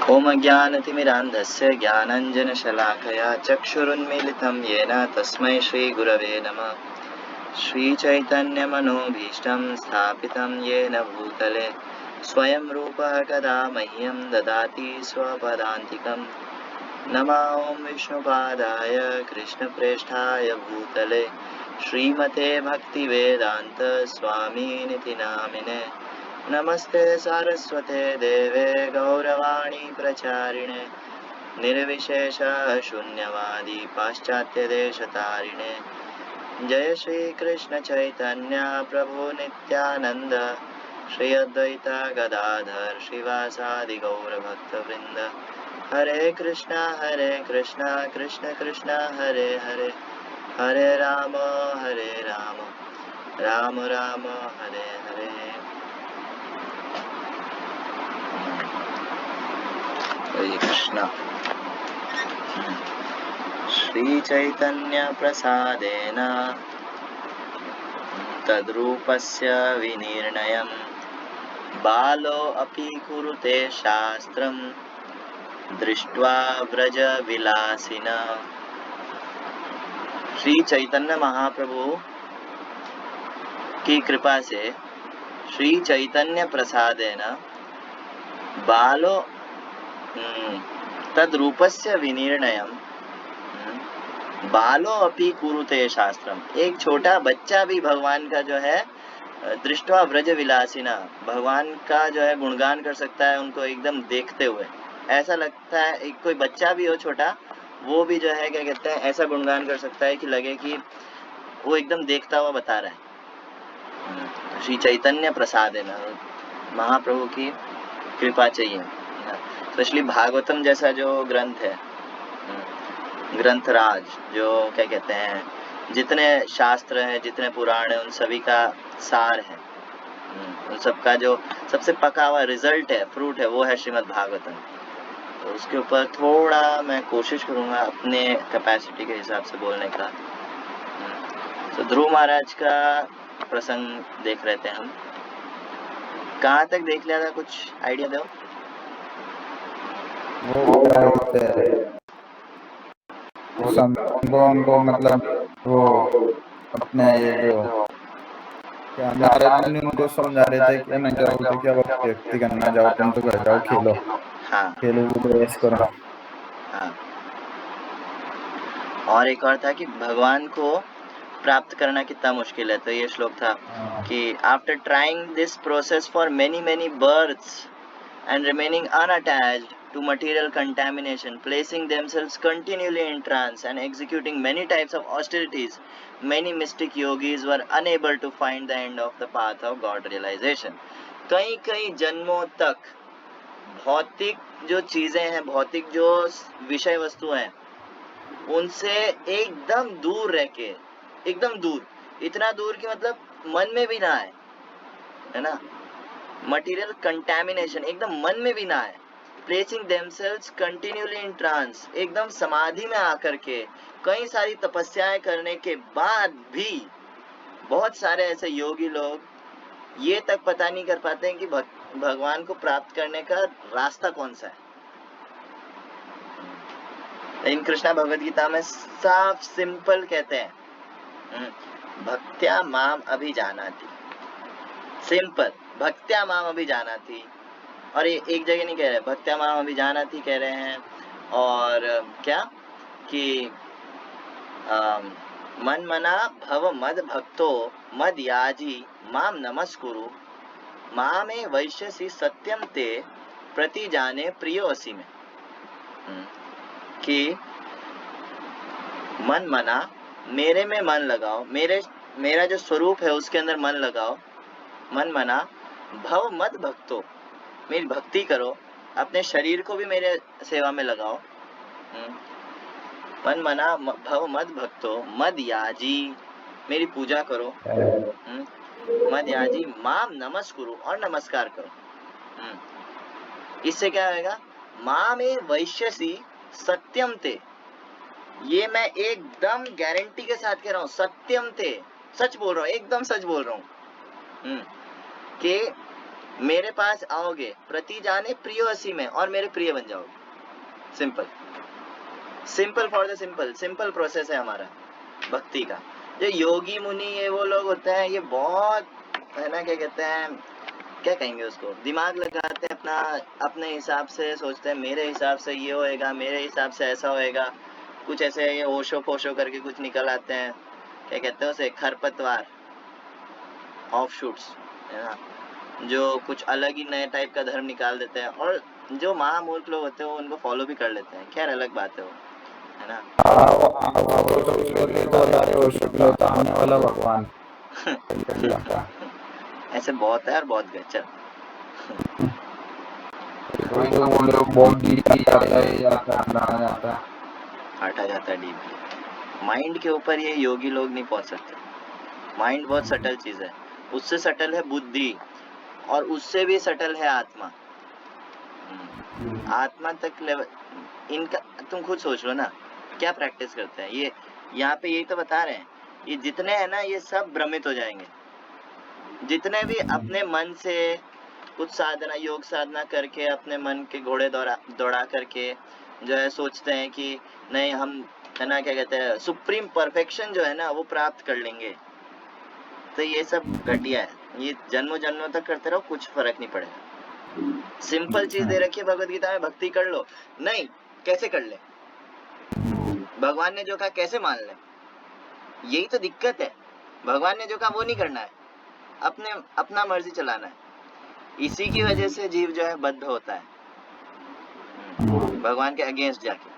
ओम ज्ञानतिमिरान्धस्य ज्ञानाञ्जनशलाकया चक्षुरुन्मीलितं येन तस्मै श्रीगुरवे नमः। श्रीचैतन्यमनोभीष्टं स्थापितं येन भूतले स्वयं रूपः कदा मह्यं ददाति स्वपदान्तिकम्। नमः ॐ विष्णुपादाय कृष्णप्रेष्ठाय भूतले श्रीमते भक्तिवेदान्त स्वामिनिति नामिने। नमस्ते सारस्वते देवे गौरवाणी प्रचारिणे निर्विशेष शून्यवादी पाश्चात्यदेशतारिणे। जय श्री कृष्ण चैतन्य प्रभु नित्यानंद श्री अद्वैत गदाधर श्रीवासादि गौर भक्तवृंद। हरे कृष्णा कृष्ण कृष्ण हरे हरे, हरे राम राम राम हरे हरे। हरे कृष्णा। श्री चैतन्य प्रसादेन तद्रूपस्य विनिर्णयम् बालो अपि कुरुते शास्त्रम् दृष्ट्वा व्रजविलासिना। श्री चैतन्य महाप्रभु की कृपा से श्री चैतन्य प्रसादेन बालो तद्रूपस्य विनिर्णयम् बालो अपि कुरुते शास्त्रम। एक छोटा बच्चा भी भगवान का जो है दृष्टवा व्रज विलासिना, भगवान का जो है गुणगान कर सकता है उनको एकदम देखते हुए। ऐसा लगता है एक कोई बच्चा भी हो छोटा, वो भी जो है क्या कहते हैं ऐसा गुणगान कर सकता है कि लगे कि वो एकदम देखता हुआ बता रहा है। श्री चैतन्य प्रसाद है ना, महाप्रभु की कृपा चाहिए। स्पेशली भागवतम जैसा जो ग्रंथ है, ग्रंथराज जो क्या कहते हैं, जितने शास्त्र हैं जितने पुराण हैं उन सभी का सार है, उन सबका जो सबसे पका हुआ रिजल्ट है, फ्रूट है, वो है श्रीमद् भागवतम। तो उसके ऊपर थोड़ा मैं कोशिश करूंगा अपने कैपेसिटी के हिसाब से बोलने का। तो ध्रुव महाराज का प्रसंग देख रहे थे हम, कहाँ तक देख लिया था, कुछ आइडिया दो। वो क्या होते हैं उनको मतलब वो अपने ये जो क्या नारद मुनि उनको समझा रहे थे कि मैं जाओ तो क्या व्यक्ति करना, जाओ तुम तो घर जाओ, खेलो खेलो कूदो ऐश करो। हाँ। और एक और था कि भगवान को प्राप्त करना कितना मुश्किल है। तो ये श्लोक था कि after trying this process for many births and remaining unattached to material contamination, placing themselves continually in trance and executing many types of austerities, many mystic yogis were unable to find the end of the path of God realization. कई जन्मों तक भौतिक जो चीजें हैं, भौतिक जो विषय वस्तु हैं, उनसे एकदम दूर रह के, एकदम दूर, इतना दूर कि मतलब मन में भी ना आए, है ना, मटीरियल कंटेमिनेशन एकदम मन में भी ना आए, placing themselves continually in trance, एकदम समाधि में आकर के कई सारी तपस्याएं करने के बाद भी बहुत सारे ऐसे योगी लोग ये तक पता नहीं कर पाते हैं कि भगवान को प्राप्त करने का रास्ता कौन सा है। लेकिन कृष्णा भगवद गीता में साफ सिंपल कहते हैं, भक्त्या माम अभिजानाति, सिंपल, भक्त्या माम अभिजानाति। और ये एक जगह नहीं कह रहे, भक्त्या माम अभिजानाति कह रहे हैं, और क्या कि मन मना भव मद भक्तो मद याजी माम नमस्कुरु मामे वैश्यसी सत्यम ते प्रति जाने प्रियोसी में। कि मन मना, मेरे में मन लगाओ, मेरा जो स्वरूप है उसके अंदर मन लगाओ, मन मना भव मद भक्तो, मेरी भक्ति करो, अपने शरीर को भी मेरे सेवा में लगाओ। मन मना भव मद भक्तो मद याजी, मेरी पूजा करो, मद याजी माम नमस्कुरु, और नमस्कार करो। इससे क्या होगा, मां में वैश्यसी सत्यम ते, ये मैं एकदम गारंटी के साथ कह रहा हूँ, सत्यम ते, सच बोल रहा हूँ, एकदम सच बोल रहा हूँ, कि मेरे पास आओगे, प्रति जाने प्रियोसी में, और मेरे प्रिय बन जाओगे। Simple, simple for the simple, simple process है हमारा भक्ति का। जो योगी मुनि ये वो लोग होते हैं, ये बहुत है ना, क्या कहते हैं, क्या कहेंगे उसको, दिमाग लगाते हैं अपना, अपने हिसाब से सोचते हैं, मेरे हिसाब से ये होएगा, मेरे हिसाब से ऐसा होएगा, कुछ ऐसे ये ओशो पोशो करके कुछ निकल आते हैं, क्या कहते हैं उसे, खरपतवार, ऑफशूट्स, है ना, जो कुछ अलग ही नए टाइप का धर्म निकाल देते हैं, और जो महामूर्ख लोग होते हैं वो उनको फॉलो भी कर लेते हैं। खैर अलग बात है वो, है ना। आने वाला भगवान ऐसे बहुत है और बहुत गए। चल कोई तो वो लोग बहुत डीप जाता है, हटा जाता है डीपली। माइंड के ऊपर ये योगी लोग नहीं पहुंच सकते। माइंड बहुत सटल चीज है, उससे सटल है बुद्धि, और उससे भी सटल है आत्मा। आत्मा तक लेवल इनका तुम खुद सोच लो ना, क्या प्रैक्टिस करते हैं ये। यहाँ पे यही तो बता रहे हैं, ये जितने हैं ना, ये सब भ्रमित हो जाएंगे। जितने भी अपने मन से कुछ साधना, योग साधना करके अपने मन के घोड़े दौड़ा करके जो है सोचते हैं कि नहीं हम, है ना, क्या कहते हैं, सुप्रीम परफेक्शन जो है ना वो प्राप्त कर लेंगे, तो ये सब घटिया है। ये जन्मों जन्मों तक करते रहो, कुछ फर्क नहीं पड़ेगा। सिंपल चीज दे रखी है भगवत गीता में, भक्ति कर लो। नहीं, कैसे कर ले, भगवान ने जो कहा कैसे मान ले, यही तो दिक्कत है। भगवान ने जो कहा वो नहीं करना है, अपना मर्जी चलाना है। इसी की वजह से जीव जो है बद्ध होता है, भगवान के अगेंस्ट जाके।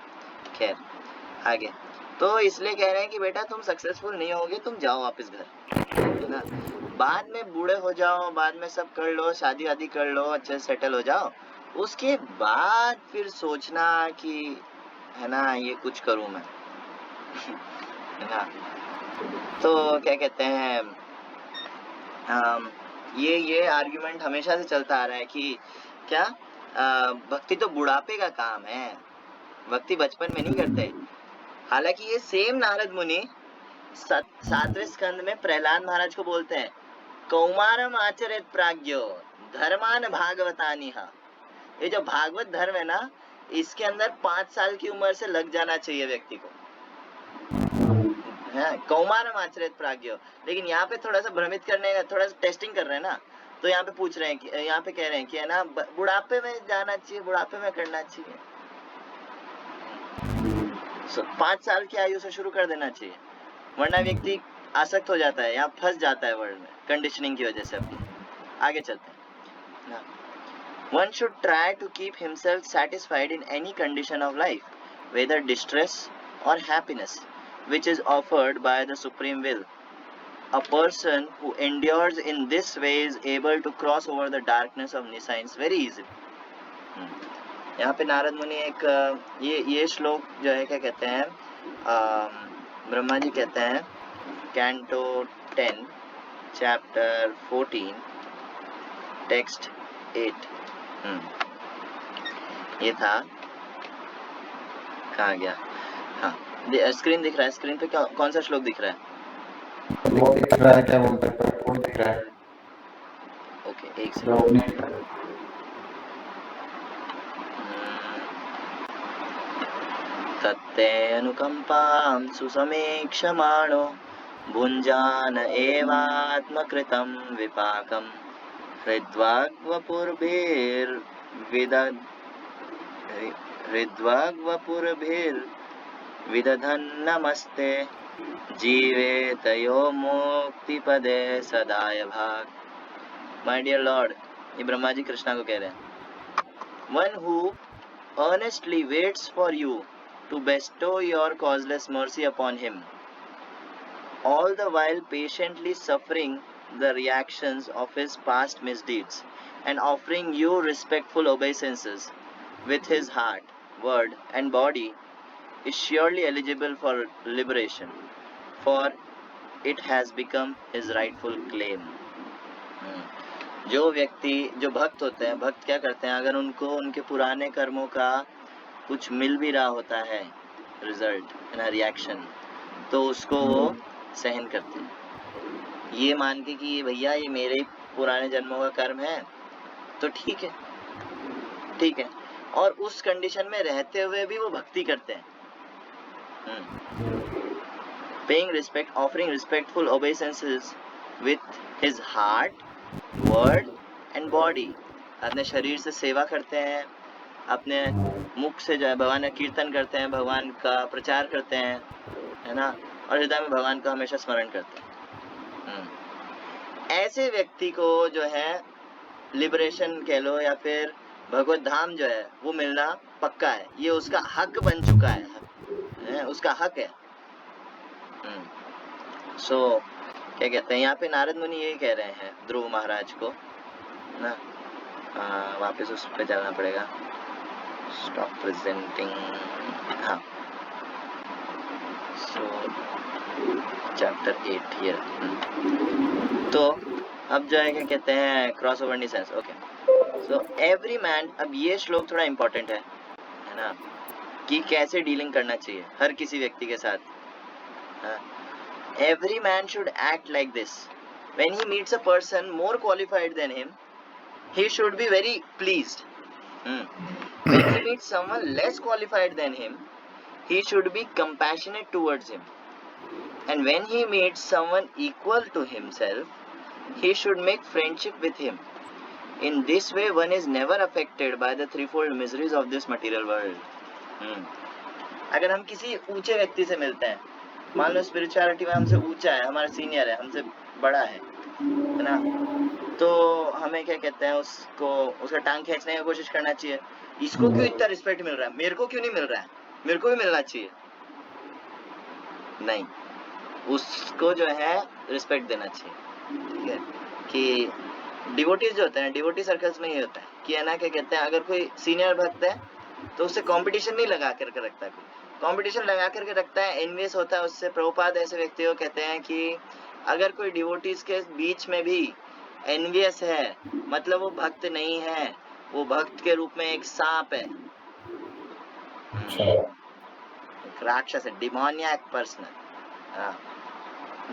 खैर आगे, तो इसलिए कह रहे हैं कि बेटा तुम सक्सेसफुल नहीं होगे, तुम जाओ वापस घर, है ना। बाद में बूढ़े हो जाओ, बाद में सब कर लो, शादी वादी कर लो, अच्छे से सेटल हो जाओ, उसके बाद फिर सोचना कि है ना ये कुछ करूं मैं, है ना। तो क्या कहते हैं, ये आर्ग्यूमेंट हमेशा से चलता आ रहा है कि क्या भक्ति तो बुढ़ापे का काम है, भक्ति बचपन में नहीं करते। हालांकि ये सेम नारद मुनि 7वें स्कंद में प्रहलाद महाराज को बोलते हैं, कौमारम आचरित प्राज्ञो धर्मान भागवतानिहा। ये जो भागवत धर्म है ना, इसके अंदर 5 साल की उम्र से लग जाना चाहिए व्यक्ति को, है कौमारम आचरित प्राज्ञो। लेकिन यहाँ पे थोड़ा सा भ्रमित करने का, थोड़ा सा टेस्टिंग कर रहे हैं ना, तो यहाँ पे पूछ रहे हैं कि, यहाँ पे कह रहे हैं कि है ना बुढ़ापे में जाना चाहिए, बुढ़ापे में करना चाहिए। 5 साल की आयु से शुरू कर देना चाहिए, वरना व्यक्ति आसक्त हो जाता है, यहाँ फंस जाता है वर्ल्ड में कंडीशनिंग की वजह से अपनी। आगे चलते हैं। One should try to keep himself satisfied in any condition of life, whether distress or happiness, which is offered by the supreme will. A person who endures in this way is able to cross over the darkness of nescience very easily. यहाँ पे नारद मुनि एक ये श्लोक जो है क्या कहते हैं, ब्रह्मा जी कहते हैं, कैंटो 10 चैप्टर 14 टेक्स्ट 8। ये था, कहाँ गया, हाँ स्क्रीन दिख रहा है, स्क्रीन पे कौन सा श्लोक दिख रहा है, वो दिख रहा है, क्या बोलते हैं, वो दिख रहा है। ओके एक सेकंड, तत्ते अनुकंपां सुसमीक्षमाणो भुञ्जान एवात्मकृतं विपाकं हृद्वाग्वपुर्भिर्विदधन् नमस्ते जीवेतयो मुक्तिपदे सदाय भाग। माय डियर लॉर्ड, ये ब्रह्मा जी कृष्णा को कह रहे हैं, one who earnestly waits for you to bestow your causeless mercy upon him, all the while patiently suffering the reactions of his past misdeeds and offering you respectful obeisances with his heart, word and body, is surely eligible for liberation, for it has become his rightful claim. जो व्यक्ति, जो भक्त होते हैं, भक्त क्या करते हैं, अगर उनको उनके पुराने कर्मों का कुछ मिल भी रहा होता है, रिजल्ट ना रिएक्शन, तो उसको वो सहन करते हैं, ये मान के कि भैया ये मेरे पुराने जन्मों का कर्म है, तो ठीक है, और उस कंडीशन में रहते हुए भी वो भक्ति करते हैं। Paying respect, offering respectful obeisances with his heart, word and body. अपने शरीर से सेवा करते हैं, अपने मुख से जो है भगवान का कीर्तन करते हैं, भगवान का प्रचार करते हैं, है ना, और हृदय में भगवान का हमेशा स्मरण करते हैं। ऐसे व्यक्ति को जो है लिबरेशन कह लो या फिर भगवत धाम जो है वो मिलना पक्का है, ये उसका हक बन चुका है, उसका हक है। सो क्या कहते हैं यहाँ पे नारद मुनि यही कह रहे हैं ध्रुव महाराज को ना, वापस उस पे जाना पड़ेगा, स्टॉप प्रेजेंटिंग, हाँ, सो चैप्टर 8 हियर। तो अब जो है क्या कहते हैं cross over in sense, okay. So every man, अब ये श्लोक थोड़ा इम्पोर्टेंट है ना, कि कैसे डीलिंग करना चाहिए हर किसी व्यक्ति के साथ। Every man should act like this, when he meets a person more qualified than him, he should be very pleased. When he meets someone less qualified than him, he should be compassionate towards him. And when he meets someone equal to himself, he should make friendship with him. In this way, one is never affected by the threefold miseries of this material world. अगर हम किसी ऊंचे व्यक्ति से मिलते हैं, मान लो spirituality में हमसे ऊंचा है, हमारा सीनियर है, हमसे बड़ा है ना, तो हमें क्या कहते हैं उसको, उसका टांग खींचने की कोशिश करना चाहिए। इसको क्यों इतना रिस्पेक्ट मिल रहा है, मेरे को क्यों नहीं मिल रहा है, मेरे को भी मिलना चाहिए। नहीं, उसको जो है रिस्पेक्ट देना चाहिए, ठीक है। कि डिवोटीज जो होते हैं, डिवोटी सर्कल्स में ये होता है कि है ना, क्या कहते हैं, अगर कोई सीनियर भक्त है तो उससे कंपटीशन नहीं लगा करके रखता, कोई कंपटीशन लगा करके रखता है, एनवियस होता है उससे। प्रभुपाद ऐसे व्यक्ति को कहते हैं कि अगर कोई डिवोटीज के बीच में भी एनवियस है, मतलब वो भक्त नहीं है, वो भक्त के रूप में एक सांप है, राक्षस है, डिमोनियक पर्सन,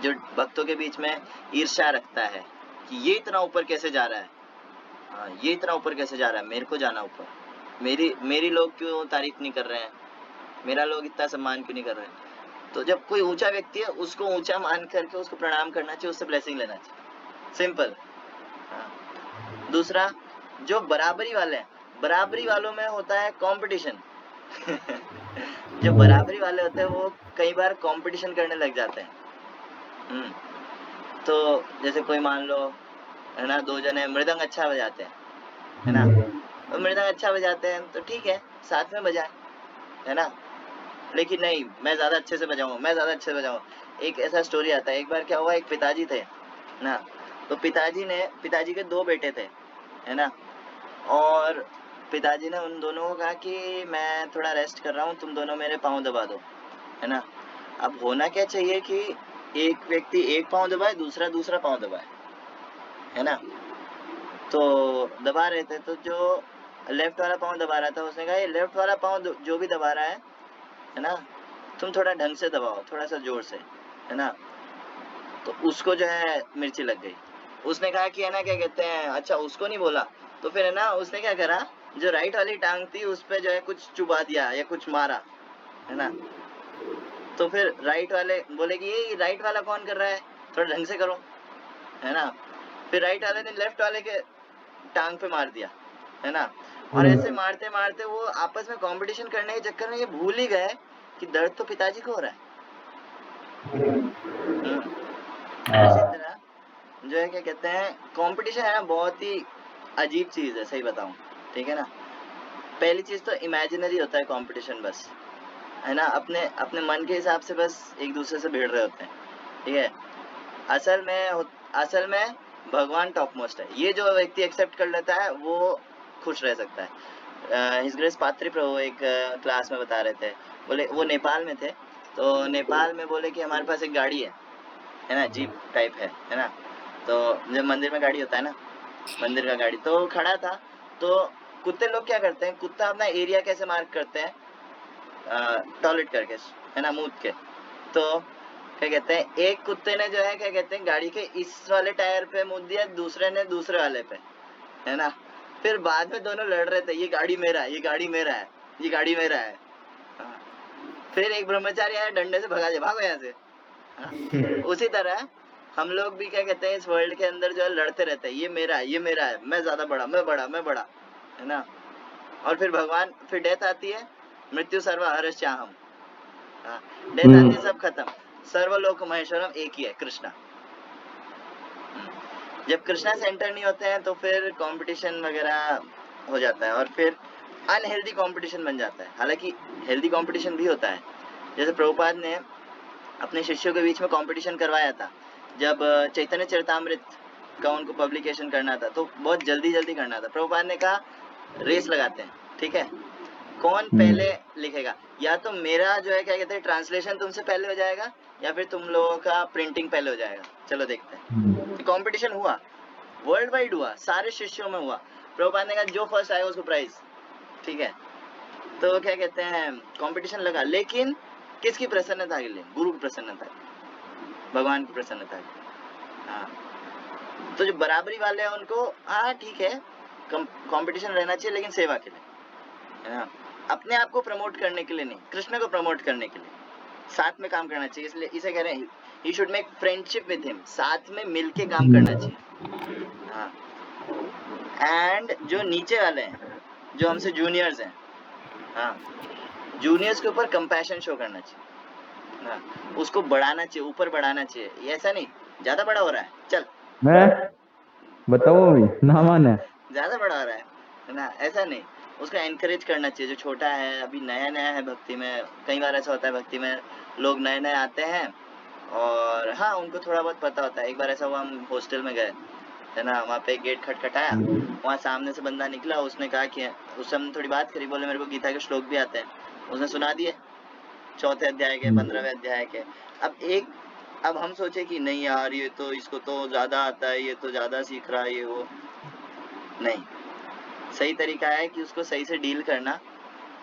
जो भक्तों के बीच में ईर्ष्या रखता है कि ये इतना ऊपर कैसे जा रहा है, ये इतना ऊपर कैसे जा रहा है, मेरे को जाना ऊपर, मेरी लोग क्यों तारीफ नहीं कर रहे हैं, मेरा लोग इतना सम्मान क्यों नहीं कर रहे हैं। तो जब कोई ऊंचा व्यक्ति है उसको ऊंचा मान करके उसको प्रणाम करना चाहिए, उससे ब्लेसिंग लेना चाहिए, सिंपल। दूसरा, जो बराबरी वाले हैं, बराबरी वालों में होता है कंपटीशन। जो बराबरी वाले होते हैं वो कई बार कंपटीशन करने लग जाते हैं। तो जैसे कोई मान लो है ना, दो जने मृदंग अच्छा बजाते हैं, है ना, तो मृदंग अच्छा बजाते हैं तो ठीक है, साथ में बजाएं, है ना, लेकिन नहीं मैं ज्यादा अच्छे से बजाऊंगा, मैं ज्यादा अच्छे से बजाऊंगा। एक ऐसा स्टोरी आता है, एक बार क्या हुआ, एक पिताजी थे ना, तो पिताजी के 2 बेटे थे, है ना, और पिताजी ने उन दोनों को कहा कि मैं थोड़ा रेस्ट कर रहा हूँ, तुम दोनों मेरे पाँव दबा दो, है ना। अब होना क्या चाहिए कि एक व्यक्ति एक पाँव दबाए, दूसरा पाँव दबाए, है ना। तो दबा रहे थे, तो जो लेफ्ट वाला पाँव दबा रहा था उसने कहा ये लेफ्ट वाला पाँव जो भी दबा रहा है ना, तुम थोड़ा ढंग से दबाओ, थोड़ा सा जोर से, है ना। तो उसको जो है मिर्ची लग गई, उसने कहा कि है ना, क्या कहते हैं, अच्छा उसको नहीं बोला, तो फिर है ना उसने क्या करा, जो राइट वाली टांग थी उस पे जो है कुछ चुबा दिया या कुछ मारा, है ना। तो फिर राइट वाले बोले कि ये राइट वाला कौन कर रहा है, थोड़ा ढंग से करो, है ना। फिर राइट वाले ने लेफ्ट वाले के टांग पे मार दिया, है ना। और ऐसे मारते मारते वो आपस में कंपटीशन करने के चक्कर में ये भूल ही गए कि दर्द तो पिताजी को हो रहा है। इसी तरह जो है क्या कहते हैं, कंपटीशन है ना, बहुत ही अजीब चीज है, सही बताऊं, ठीक है ना। पहली चीज तो इमेजिनरी होता है कंपटीशन, बस, है ना, अपने मन के हिसाब से बस एक दूसरे से भिड़ रहे होते हैं, ठीक है। असल में भगवान टॉप मोस्ट है, ये जो व्यक्ति एक्सेप्ट कर लेता है वो खुश रह सकता है। हिज ग्रेस पात्री प्रभु एक क्लास में बता रहे थे, बोले वो नेपाल में थे, तो नेपाल में बोले कि हमारे पास एक गाड़ी है ना, जीप टाइप है ना। तो जब मंदिर में गाड़ी होता है ना, मंदिर का गाड़ी तो खड़ा था, तो कुत्ते लोग क्या करते हैं, कुत्ता अपना एरिया कैसे मार्क करते हैं, टॉयलेट करके, है ना, मूत के। तो क्या कहते हैं, एक कुत्ते ने जो है क्या कहते हैं गाड़ी के इस वाले टायर पे मुद दिया, दूसरे ने दूसरे वाले पे, है ना। फिर बाद में दोनों लड़ रहे थे, ये गाड़ी मेरा है, ये गाड़ी मेरा है, ये गाड़ी मेरा है। हाँ। फिर एक ब्रह्मचारी आया, डंडे से भगा दिया, भागो यहाँ से। हाँ। उसी तरह हम लोग भी क्या कहते हैं, इस वर्ल्ड के अंदर जो है लड़ते रहते हैं, ये मेरा है, ये मेरा है, मैं ज्यादा बड़ा, मैं बड़ा, मैं बड़ा, है ना। और फिर भगवान, फिर डेथ आती है, मृत्यु सर्व हरश्चाहम। हाँ, डेथ आती है, सब खत्म, सर्वलोक महेश्वरम एक ही है, कृष्णा। जब कृष्णा सेंटर नहीं होते हैं तो फिर कंपटीशन वगैरह हो जाता है, और फिर अनहेल्दी कंपटीशन बन जाता है। हालांकि हेल्दी कंपटीशन भी होता है, जैसे प्रभुपाद ने अपने शिष्यों के बीच में कंपटीशन करवाया था, जब चैतन्य चरितामृत का उनको पब्लिकेशन करना था, तो बहुत जल्दी जल्दी करना था। प्रभुपाद ने कहा रेस लगाते हैं, ठीक है, कौन पहले लिखेगा, या तो मेरा जो है क्या कहते हैं ट्रांसलेशन तुमसे पहले हो जाएगा, या फिर तुम लोगों का प्रिंटिंग पहले हो जाएगा, चलो देखते हैं। तो कंपटीशन हुआ, वर्ल्ड वाइड हुआ, सारे शिष्यों में हुआ। प्रभुपाद ने कहा जो फर्स्ट आएगा उसको प्राइज, ठीक है। तो क्या कहते हैं कंपटीशन लगा, लेकिन किसकी प्रसन्नता के लिए? गुरु की प्रसन्नता, भगवान की प्रसन्नता। हाँ, तो जो बराबरी वाले हैं उनको, हाँ ठीक है, कंपटीशन रहना चाहिए, लेकिन सेवा के लिए, है ना, अपने आप को प्रमोट करने के लिए नहीं, कृष्ण को प्रमोट करने के लिए साथ में काम करना चाहिए। इसलिए इसे कह रहे हैं he should make friendship with him, साथ में मिलके काम करना चाहिए। हाँ, एंड जो नीचे वाले हैं, जो हमसे जूनियर्स हैं, हाँ, जूनियर्स के ऊपर कंपैशन शो करना चाहिए, हाँ, उसको बढ़ाना चाहिए, ऊपर बढ़ाना चाहिए। ये ऐसा नहीं ज्यादा बड़ा हो रहा है, चल मैं बताऊं अभी ना माने, ज्यादा बड़ा हो रहा है ना, ऐसा नहीं, उसको एनकरेज करना चाहिए। जो छोटा है, अभी नया नया है भक्ति में, कई बार ऐसा होता है भक्ति में लोग नए नए आते हैं और हाँ उनको थोड़ा बहुत पता होता है। एक बार ऐसा हुआ, हम हॉस्टल में गए, है ना, वहाँ पे गेट खटखटाया, वहाँ सामने से बंदा निकला, उसने कहा कि उससे हम थोड़ी बात करी, बोले मेरे को गीता के श्लोक भी आते हैं, उसने सुना दिए, 4th अध्याय के, 15वें अध्याय के। अब हम सोचे कि नहीं यार, ये तो इसको तो ज्यादा आता है, ये तो ज्यादा सीख रहा है, ये वो नहीं। सही तरीका है कि उसको सही से डील करना,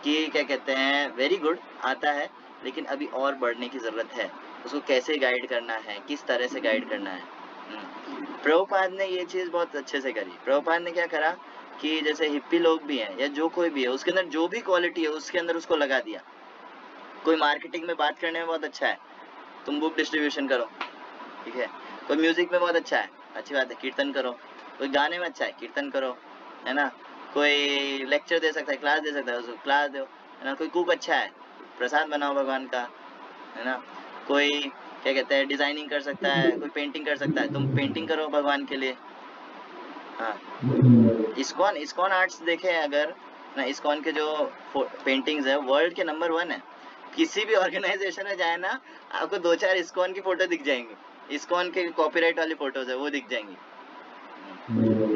कि क्या कहते हैं वेरी गुड आता है, लेकिन अभी और बढ़ने की जरूरत है, उसको कैसे गाइड करना है, किस तरह से गाइड करना है। प्रभुपाद ने ये चीज बहुत अच्छे से करी। प्रभुपाद ने क्या करा कि जैसे हिप्पी लोग भी हैं या जो कोई भी है, उसके अंदर जो भी क्वालिटी है उसके अंदर उसको लगा दिया। कोई मार्केटिंग में बात करने में बहुत अच्छा है, तुम बुक डिस्ट्रीब्यूशन करो, ठीक है। कोई म्यूजिक में बहुत अच्छा है, अच्छी बात है, कीर्तन करो। कोई गाने में अच्छा है, कीर्तन करो, है ना। कोई लेक्चर दे सकता है, क्लास दे सकता है, उसको क्लास दो, है ना। कोई कुक अच्छा है, प्रसाद बनाओ भगवान का, है ना। कोई क्या कहते हैं डिजाइनिंग कर सकता है, कोई पेंटिंग कर सकता है, तुम पेंटिंग करो भगवान के लिए। हाँ, इस्कॉन आर्ट्स देखे अगर ना, इस्कॉन के जो पेंटिंग्स है वर्ल्ड के नंबर 1 है। किसी भी ऑर्गेनाइजेशन में जाए ना, आपको 2-4 इस्कॉन की फोटो दिख जाएंगी, इस्कॉन के कॉपीराइट वाली फोटोज है वो दिख जाएंगी।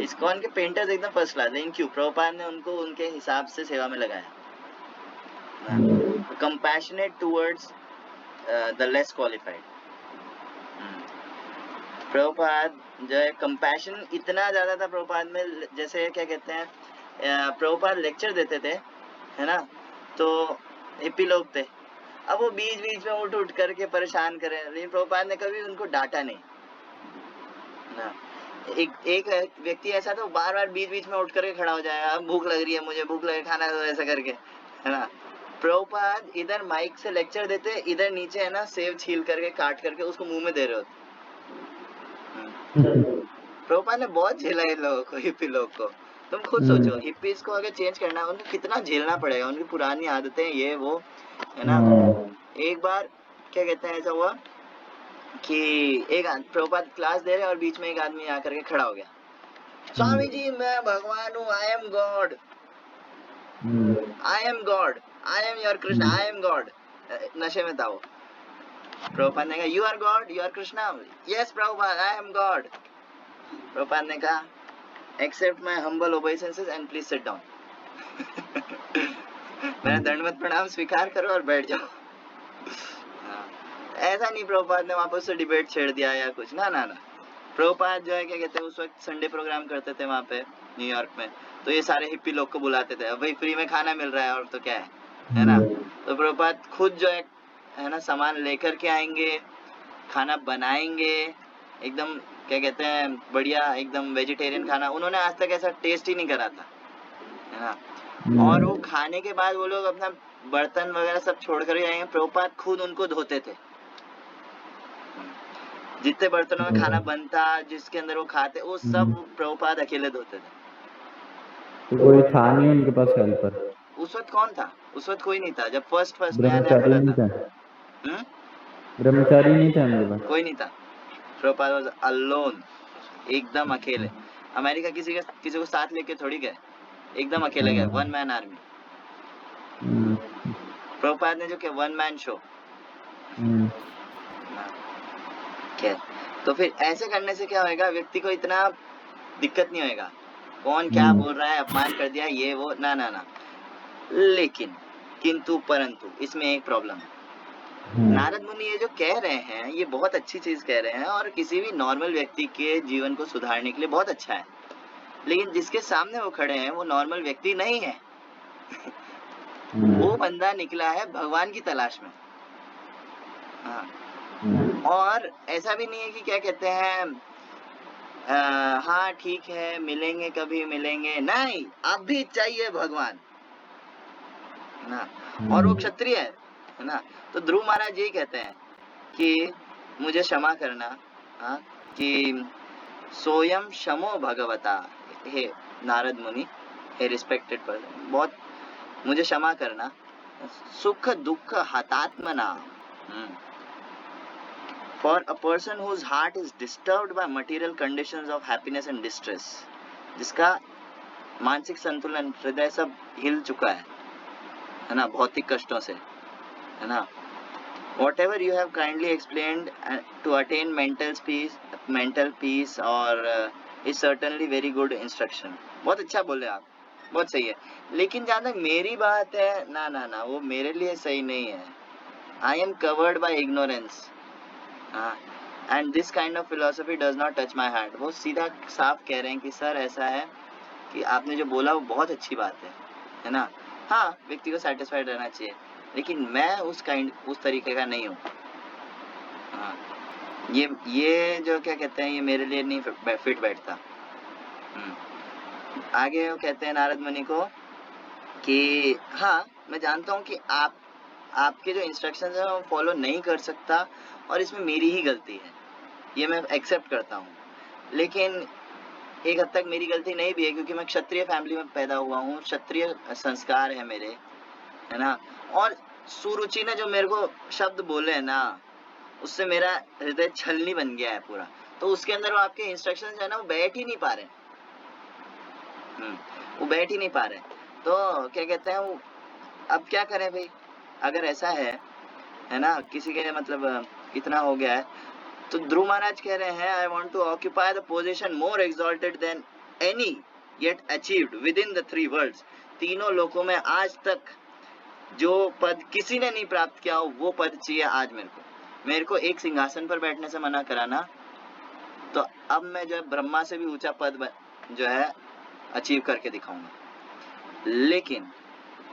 इस्कॉन के पेंटर्स एकदम फर्स्ट क्लास, लेकिन क्यों? प्रभुपाद ने उनको उनके हिसाब से सेवा में लगाया, compassionate towards the less qualified. Prabhupada जो है कंपैशन इतना ज्यादा था प्रभुपाद में, जैसे क्या कहते हैं प्रभुपाद लेक्चर देते थे, है ना, तो हिप्पी लोग थे, अब वो बीच बीच में उठ करके परेशान करे, लेकिन प्रभुपाद ने कभी उनको डांटा नहीं ना। एक व्यक्ति ऐसा था, बार बार बीच बीच में उठ करके खड़ा हो जाएगा, भूख लग रही है मुझे, भूख लगे खाना दो, ऐसा करके, है ना। प्रभुपाद इधर माइक से लेक्चर देते, इधर नीचे है ना सेब छील करके काट करके उसको मुंह में दे रहे होते। प्रभुपाद ने बहुत झेला इन लोगों को, हिप्पी लोग को। तुम खुद सोचो, हिप्पीज को अगर चेंज करना है उनको कितना झेलना पड़ेगा, उनकी पुरानी आदतें ये वो, है ना। एक बार क्या कहते हैं ऐसा हुआ कि एक प्रभुपाद क्लास दे रहे और बीच में एक आदमी आकर के खड़ा हो गया, स्वामी जी मैं भगवान हूँ, I am God, I am God, I am your Krishna, I am God. नशे में था वो। प्रभुपाद ने कहा you are God, you are Krishna? Yes Prabhupada, I am God. Prabhupada ने कहा accept my humble obeisances and please sit down. मेरा दंडवत प्रणाम स्वीकार करो और बैठ जाओ। ऐसा नहीं प्रभुपाद ने वापस से डिबेट छेड़ दिया या कुछ, ना ना ना। प्रभुपाद जो है क्या कहते हैं उस वक्त संडे प्रोग्राम करते थे वहाँ पे न्यूयॉर्क में, तो ये सारे हिप्पी लोग को बुलाते थे, अब भाई फ्री में खाना मिल रहा है और तो क्या है ना। तो प्रभुपाद खुद जो है ना सामान लेकर के आएंगे, खाना बनाएंगे, एकदम क्या कहते हैं बढ़िया एकदम वेजिटेरियन खाना, उन्होंने आज तक ऐसा टेस्ट ही नहीं करा था, है ना। और वो खाने के बाद वो लोग अपना बर्तन वगैरह सब छोड़ कर आएंगे, प्रभुपाद खुद उनको धोते थे। जितने बर्तनों में खाना बनता, जिसके अंदर वो खाते, वो सब प्रभुपाद अकेले धोते थे। तो कोई था नहीं उनके पास हेल्पर? उस वक्त कौन था? उस वक्त कोई नहीं था, जब फर्स्ट नया नया ब्रह्मचारी खुला नहीं था। था? ब्रह्मचारी नहीं थे उनके पास? कोई नहीं था। प्रभुपाद वाज अलोन, एकदम अकेले। अमेरिका किसी को साथ लेके थोड़ी गए, एकदम अकेले गए, वन मैन आर्मी। प्रभुपाद ने जो किया, वन मैन शो। क्या तो फिर ऐसे करने से क्या होएगा, व्यक्ति को इतना दिक्कत नहीं होएगा, कौन क्या बोल रहा है, अपमान कर दिया, ये वो, ना ना ना। लेकिन किंतु परंतु इसमें एक प्रॉब्लम है। नारद मुनि ये जो कह रहे हैं, ये बहुत अच्छी चीज कह रहे हैं और किसी भी नॉर्मल व्यक्ति के जीवन को सुधारने के लिए बहुत अच्छा है, लेकिन जिसके सामने वो खड़े हैं वो नॉर्मल व्यक्ति नहीं है। वो बंदा निकला है भगवान की तलाश में। हाँ। और ऐसा भी नहीं है कि क्या कहते हैं, हाँ ठीक है मिलेंगे, कभी मिलेंगे, नहीं, अभी चाहिए भगवान ना। और वो क्षत्रिय है ना। तो ध्रुव महाराज यही कहते हैं कि मुझे क्षमा करना, हाँ, कि सोयम क्षमो भगवता, हे नारद मुनि, हे रिस्पेक्टेड पर्सन, बहुत मुझे क्षमा करना, सुख दुख हतात्मना, for a person whose heart is disturbed by material conditions of happiness and distress, जिसका मानसिक संतुलन, हृदय सब हिल चुका है ना, भौतिक कष्टों से, है ना। Whatever you have kindly explained to attain mental peace और is certainly very good instruction. बहुत अच्छा बोले आप, बहुत सही है, लेकिन जहाँ तक मेरी बात है, ना ना ना, वो मेरे लिए सही नहीं है। I am covered by ignorance, and this kind of philosophy does not touch my heart. वो सीधा साफ कह रहे हैं कि सर ऐसा है कि आपने जो बोला वो बहुत अच्छी बात है ना। हाँ, व्यक्ति को सेटिस्फाइड रहना चाहिए, लेकिन मैं उस तरीके का नहीं हूँ। हाँ, ये जो क्या कहते हैं, ये मेरे लिए नहीं फिट बैठता। आगे वो कहते हैं नारद मुनि को कि हाँ, मैं जानता हूँ कि आपके जो इंस्ट्रक्शंस हैं वो फॉलो नहीं कर सकता और इसमें मेरी ही गलती है, ये मैं एक्सेप्ट करता हूँ, लेकिन एक हद तक मेरी गलती नहीं भी है, क्योंकि मैं क्षत्रिय फैमिली में पैदा हुआ हूँ, क्षत्रिय संस्कार है मेरे, है ना। और सुरुचि ने जो मेरे को शब्द बोले हैं ना, उससे मेरा हृदय छलनी बन गया है पूरा, तो उसके अंदर वो आपके इंस्ट्रक्शंस है ना, वो बैठ ही नहीं पा रहे, वो बैठ ही नहीं पा रहे। तो क्या कहते हैं वो, अब क्या करें भाई, अगर ऐसा है ना, किसी के मतलब इतना हो गया है, तो ध्रुव महाराज कह रहे हैं, I want to occupy the position more exalted than any yet achieved within the 3 worlds. तीनों लोकों में आज तक जो पद किसी ने नहीं प्राप्त किया हो, वो पद चाहिए आज मेरे को एक सिंहासन पर बैठने से मना कराना, तो अब मैं जो है ब्रह्मा से भी ऊंचा पद जो है अचीव करके दिखाऊंगा। लेकिन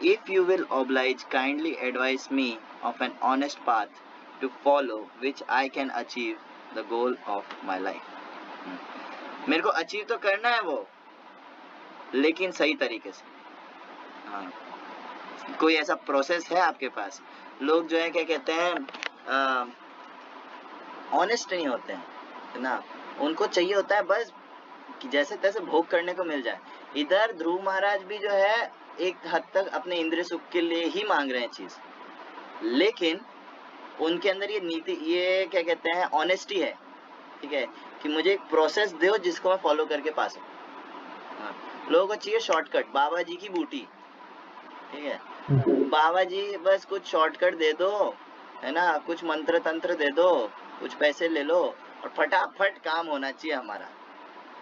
if you will oblige, kindly advise me of an honest path to follow, which I can achieve the goal of my life. मेरे को अचीव तो करना है वो, लेकिन सही तरीके से। हाँ, कोई ऐसा प्रोसेस है आपके पास? लोग जो है क्या कहते हैं, ऑनेस्ट नहीं होते हैं ना, उनको चाहिए होता है बस कि जैसे तैसे भोग करने को मिल जाए। इधर ध्रुव महाराज भी जो है एक हद तक अपने इंद्रिय सुख के लिए ही मांग रहे हैं चीज, लेकिन उनके अंदर ये नीति, ये क्या कहते हैं, ऑनेस्टी है, ठीक है, कि मुझे एक प्रोसेस दो जिसको मैं फॉलो करके पा सकूं। लोगों को चाहिए शॉर्टकट, बाबा जी की बूटी, ठीक है, बाबा जी बस कुछ शॉर्टकट दे दो, है ना, कुछ मंत्र तंत्र दे दो, कुछ पैसे ले लो और फटाफट काम होना चाहिए हमारा।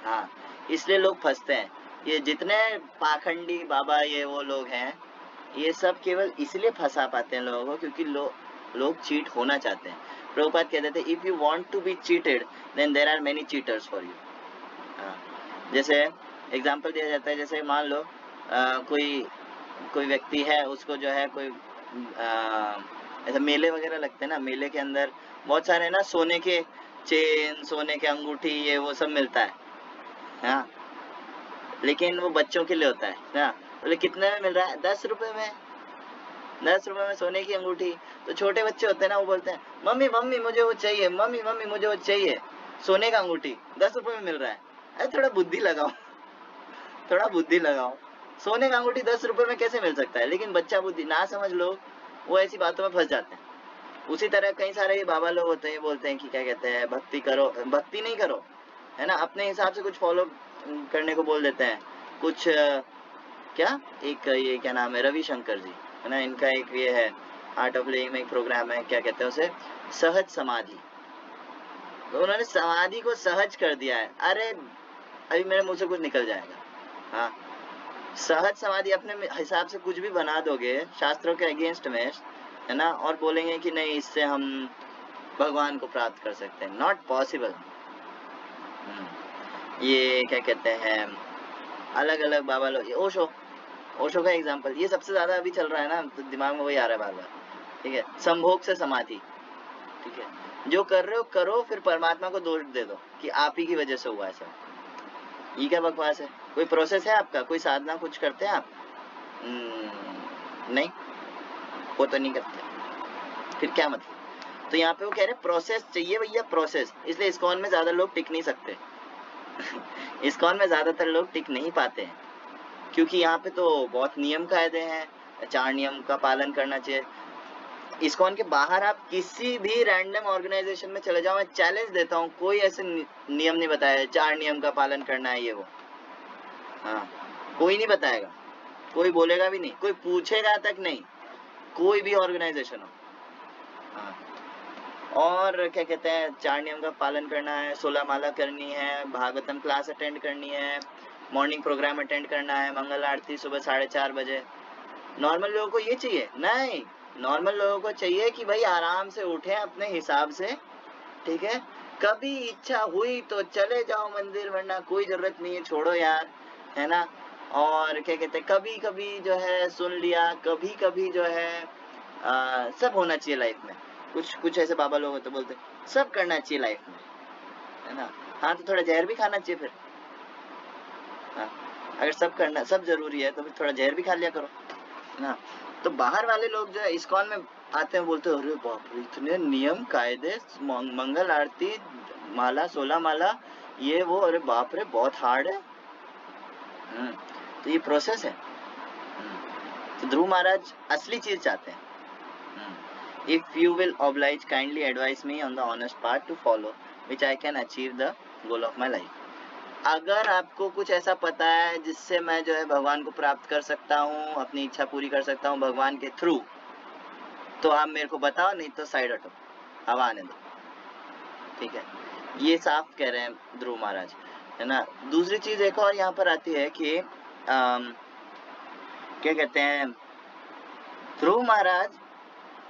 हाँ, इसलिए लोग फंसते हैं। ये जितने पाखंडी बाबा ये वो लोग हैं, ये सब केवल इसलिए फंसा पाते हैं लोगों को क्योंकि लोग चीट होना चाहते हैं। प्रभुपाद कहते थे, if you want to be cheated then there are many cheaters for you. जैसे एग्जांपल दिया जाता है, जैसे मान लो कोई व्यक्ति है, उसको जो है कोई ऐसे मेले वगैरह लगते हैं ना, मेले के अंदर बहुत सारे ना सोने चेन, सोने के अंगूठी, ये वो सब मिलता है, हाँ, लेकिन वो बच्चों के लिए होता है ना। बोले कितने में मिल रहा है? 10 रुपए में, 10 रुपए में सोने की अंगूठी। तो छोटे बच्चे होते हैं ना, वो बोलते हैं मम्मी मम्मी मुझे वो चाहिए, मम्मी मम्मी मुझे वो चाहिए, सोने का अंगूठी 10 रुपए में मिल रहा है। अरे थोड़ा बुद्धि लगाओ, थोड़ा बुद्धि लगाओ, सोने का अंगूठी 10 रुपए में कैसे मिल सकता है? लेकिन बच्चा बुद्धि ना समझ लोग वो ऐसी बातों में फंस जाते हैं। उसी तरह कई सारे ये बाबा लोग होते हैं, बोलते हैं कि क्या कहते हैं, भक्ति करो, भक्ति नहीं करो, है ना, अपने हिसाब से कुछ फॉलो करने को बोल देते हैं। कुछ क्या एक ये क्या नाम है, रविशंकर जी, है ना, इनका एक ये है आर्ट ऑफ लिविंग में एक प्रोग्राम है, क्या कहते हैं उसे, सहज समाधि। तो उन्होंने समाधि को सहज कर दिया है। अरे अभी मेरे मुंह से कुछ निकल जाएगा, हाँ, सहज समाधि अपने हिसाब से कुछ भी बना दोगे शास्त्रों के अगेंस्ट में, है ना, और बोलेंगे कि नहीं इससे हम भगवान को प्राप्त कर सकते हैं, नॉट पॉसिबल। ये क्या कहते हैं, अलग अलग बाबा लोग, ओशो, ओशो का एग्जांपल, ये सबसे ज्यादा अभी चल रहा है ना, तो दिमाग में वही आ रहा है बार बार, ठीक है, संभोग से समाधि, ठीक है, जो कर रहे हो करो, फिर परमात्मा को दोष दे दो कि आप ही की वजह से हुआ है सब। ये क्या बकवास है? कोई प्रोसेस है आपका, कोई साधना कुछ करते हैं आप? नहीं, वो तो नहीं करते, फिर क्या मतलब? तो यहाँ पे वो कह रहे प्रोसेस चाहिए भैया, प्रोसेस, इसलिए इस्कॉन में ज्यादा लोग टिक नहीं सकते। इस्कॉन में ज्यादातर लोग टिक नहीं पाते हैं, क्योंकि यहाँ पे तो बहुत नियम कायदे हैं, 4 नियम का पालन करना चाहिए। इस्कॉन के बाहर आप किसी भी रैंडम ऑर्गेनाइजेशन में चले जाओ, मैं चैलेंज देता हूँ, कोई ऐसे नियम नहीं बताया 4 नियम का पालन करना है ये वो, हाँ, कोई नहीं बताएगा, कोई बोलेगा भी नहीं, कोई पूछेगा तक नहीं, कोई भी ऑर्गेनाइजेशन हो, हाँ। और क्या कहते हैं, 4 नियम का पालन करना है, 16 माला करनी है, भागवतम क्लास अटेंड करनी है, मॉर्निंग प्रोग्राम अटेंड करना है, मंगल आरती सुबह 4:30 बजे। नॉर्मल लोगों को ये चाहिए? नहीं, नॉर्मल लोगों को चाहिए कि भाई आराम से उठे अपने हिसाब से, ठीक है, कभी इच्छा हुई तो चले जाओ मंदिर, वरना कोई जरूरत नहीं है, छोड़ो यार, है ना। और क्या कहते हैं, कभी कभी जो है सुन लिया, कभी कभी जो है सब होना चाहिए लाइफ में। कुछ कुछ ऐसे बाबा लोग तो बोलते सब करना चाहिए लाइफ में, है ना। हाँ, तो थोड़ा जहर भी खाना चाहिए फिर, हाँ, अगर सब करना, सब जरूरी है तो फिर थोड़ा जहर भी खा लिया करो ना। तो बाहर वाले लोग जो है इस्कॉन में आते हैं, बोलते हैं अरे बाप रे इतने नियम कायदे, मंगल आरती, माला 16 माला, ये वो, अरे बाप रे बहुत हार्ड है। तो ये प्रोसेस है। तो ध्रुव महाराज असली चीज चाहते हैं। If you will oblige, kindly advise me on the honest path to follow, which I can achieve the goal of my life. अगर आपको कुछ ऐसा पता है जिससे मैं जो है भगवान को प्राप्त कर सकता हूँ, अपनी इच्छा पूरी कर सकता हूँ भगवान के थ्रू, तो आप मेरे को बताओ, नहीं तो साइड हटो, हवा आने दो, ठीक है। ये साफ कह रहे हैं ध्रुव महाराज, है ना। दूसरी चीज एक और यहाँ पर आती है कि क्या कहते हैं, ध्रुव महाराज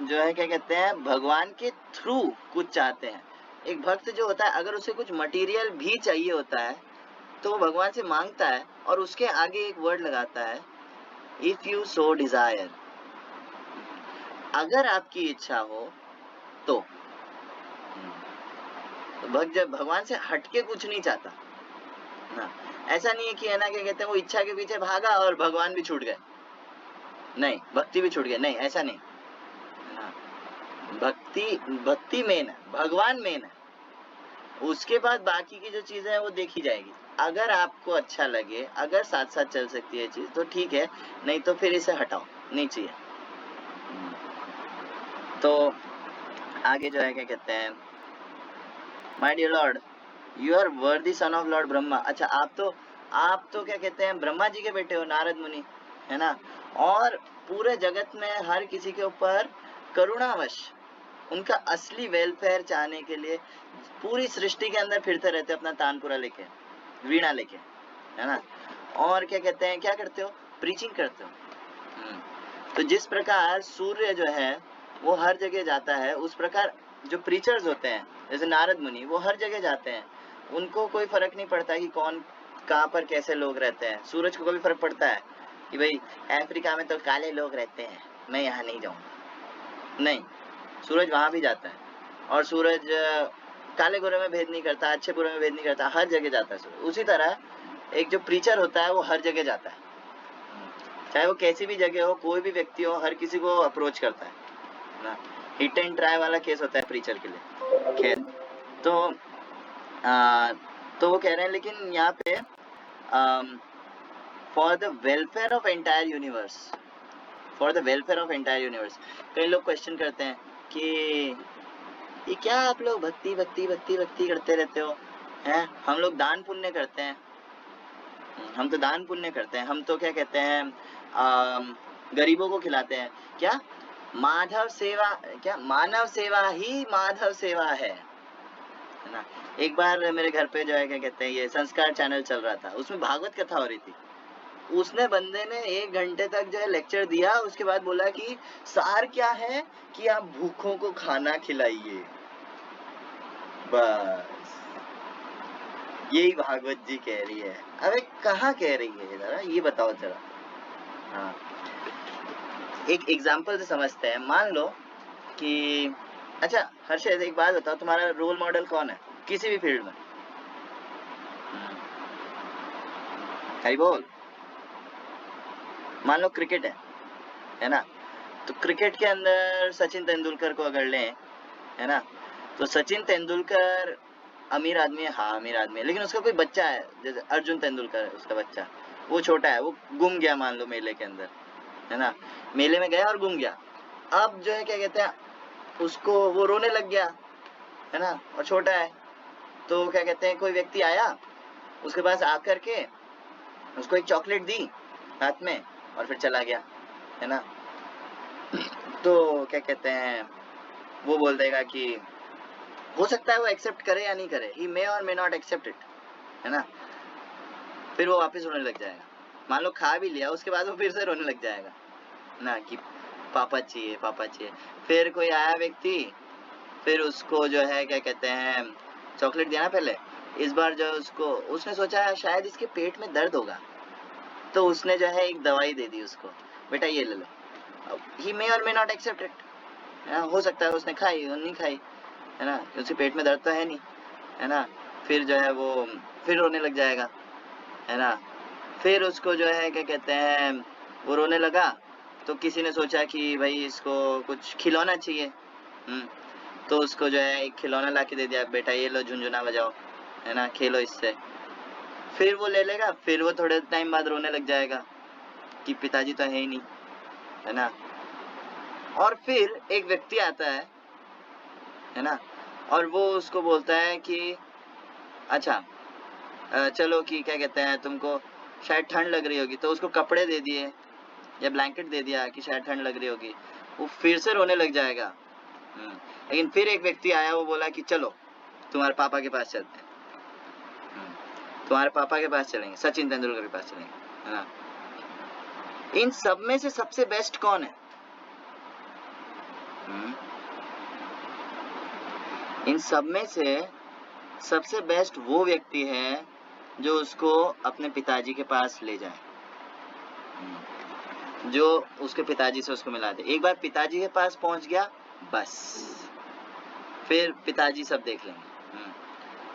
जो है क्या कहते हैं, भगवान के थ्रू कुछ चाहते हैं। एक भक्त जो होता है, अगर उसे कुछ मटेरियल भी चाहिए होता है तो वो भगवान से मांगता है और उसके आगे एक वर्ड लगाता है, इफ यू सो डिजायर, अगर आपकी इच्छा हो तो। भक्त जब भगवान से हटके कुछ नहीं चाहता ना, ऐसा नहीं है कि है ना क्या कहते हैं, वो इच्छा के पीछे भागा और भगवान भी छूट गए, नहीं, भक्ति भी छूट गई, नहीं, ऐसा नहीं ना। भक्ति मेन है, भगवान मेन है, उसके बाद बाकी की जो चीजें हैं वो देखी जाएगी। अगर आपको अच्छा लगे, अगर साथ साथ चल सकती है चीज तो ठीक है, नहीं तो फिर इसे हटाओ, नहीं चाहिए। तो आगे जो है क्या कहते हैं, my dear lord, you are worthy son of Lord Brahma. अच्छा, आप तो क्या कहते हैं, ब्रह्मा जी के बेटे हो, नारद मुनि, है ना। और पूरे जगत में हर किसी के ऊपर करुणावश उनका असली वेलफेयर चाहने के लिए पूरी सृष्टि के अंदर फिरते रहते, अपना तानपुरा लेके, वीणा लेके, है ना। और क्या कहते हैं, क्या करते हो, प्रीचिंग करते हो। तो जिस प्रकार सूर्य जो है वो हर जगह जाता है, उस प्रकार जो प्रीचर्स होते हैं जैसे नारद मुनि, वो हर जगह जाते हैं, उनको कोई फर्क नहीं पड़ता कि कौन कहाँ पर कैसे लोग रहते हैं। सूरज को कभी फर्क पड़ता है कि भाई अफ्रीका में तो काले लोग रहते हैं, मैं यहाँ नहीं जाऊंगा? नहीं, सूरज वहां भी जाता है। और सूरज काले गोरे में भेद नहीं करता, अच्छे बुरे में भेद नहीं करता, हर जगह जाता है। उसी तरह एक जो प्रीचर होता है वो हर जगह जाता है, चाहे वो कैसी भी जगह हो, कोई भी व्यक्ति हो, हर किसी को अप्रोच करता है ना। हिट एंड ट्राई वाला केस होता है प्रीचर के लिए। खैर, तो वो कह रहे हैं लेकिन यहाँ पे for the welfare of entire universe, for the welfare of entire universe. कई लोग क्वेश्चन करते हैं कि ये क्या आप लोग भक्ति भक्ति भक्ति भक्ति करते रहते हो, हैं? हम लोग दान पुण्य करते हैं, हम तो दान पुण्य करते हैं, हम तो क्या कहते हैं गरीबों को खिलाते हैं। क्या माधव सेवा, क्या मानव सेवा ही माधव सेवा है ना। एक बार मेरे घर पे जो है क्या कहते हैं ये संस्कार चैनल चल रहा था, उसमें भागवत कथा हो रही थी। उसने बंदे ने 1 घंटे तक जो है लेक्चर दिया, उसके बाद बोला कि सार क्या है कि आप भूखों को खाना खिलाइए, बस यही भागवत जी कह रही है। अबे कहाँ कह रही है जरा ये बताओ जरा। हाँ, एक एग्जाम्पल से समझते हैं। मान लो कि अच्छा हर्षद एक बात बताओ, तुम्हारा रोल मॉडल कौन है किसी भी फील्ड में? हरी बोल। मान लो क्रिकेट है ना, तो क्रिकेट के अंदर सचिन तेंदुलकर को अगर लें, है ना, तो सचिन तेंदुलकर अमीर आदमी है, हाँ अमीर आदमी है, लेकिन उसका कोई बच्चा है, जैसे अर्जुन तेंदुलकर है, उसका बच्चा वो छोटा है, वो गुम गया मान लो मेले के अंदर, है ना, मेले में गया और गुम गया। अब जो है क्या कहते हैं उसको, वो रोने लग गया, है ना, और छोटा है, तो क्या कहते हैं कोई व्यक्ति आया उसके पास आकर के उसको एक चॉकलेट दी हाथ में और फिर चला गया, है ना। तो क्या कहते हैं वो बोल देगा कि हो सकता है वो एक्सेप्ट करे या नहीं करे, ही मे और मे नॉट एक्सेप्ट इट, है ना। फिर वो वापस रोने लग जाएगा, मान लो खा भी लिया, उसके बाद वो फिर से रोने लग जाएगा ना कि पापा चाहिए पापा चाहिए। फिर कोई आया व्यक्ति, फिर उसको जो है क्या कहते हैं चॉकलेट दिया ना पहले, इस बार जो उसको उसने सोचा है शायद इसके पेट में दर्द होगा, तो उसने जो है एक दवाई दे दी उसको, बेटा ये ले लो। ही मे और मे नॉट एक्सेप्ट इट, हो सकता है उसने खाई और नहीं खाई, है ना, उसके पेट में दर्द तो है नहीं, है ना। फिर जो है वो फिर रोने लग जाएगा, है ना। फिर उसको जो है क्या कहते हैं वो रोने लगा, तो किसी ने सोचा कि भाई इसको कुछ खिलौना चाहिए, तो उसको जो है एक खिलौना ला के दे दिया, बेटा ये लो झुनझुना बजाओ, है ना, खेलो इससे। फिर वो ले लेगा, फिर वो थोड़े टाइम बाद रोने लग जाएगा कि पिताजी तो है ही नहीं, है ना। और फिर एक व्यक्ति आता है ना, और वो उसको बोलता है कि अच्छा चलो कि क्या कहते हैं तुमको शायद ठंड लग रही होगी, तो उसको कपड़े दे दिए या ब्लैंकेट दे दिया कि शायद ठंड लग रही होगी, वो फिर से रोने लग जाएगा। लेकिन फिर एक व्यक्ति आया, वो बोला कि चलो तुम्हारे पापा के पास चलते हैं, तुम्हारे पापा के पास चलेंगे, सचिन तेंदुलकर के पास चलेंगे, है ना। इन सब में से सबसे बेस्ट कौन है? इन सब में से सबसे बेस्ट वो व्यक्ति है जो उसको अपने पिताजी के पास ले जाए, जो उसके पिताजी से उसको मिला दे। एक बार पिताजी के पास पहुंच गया बस, फिर पिताजी सब देख लेंगे।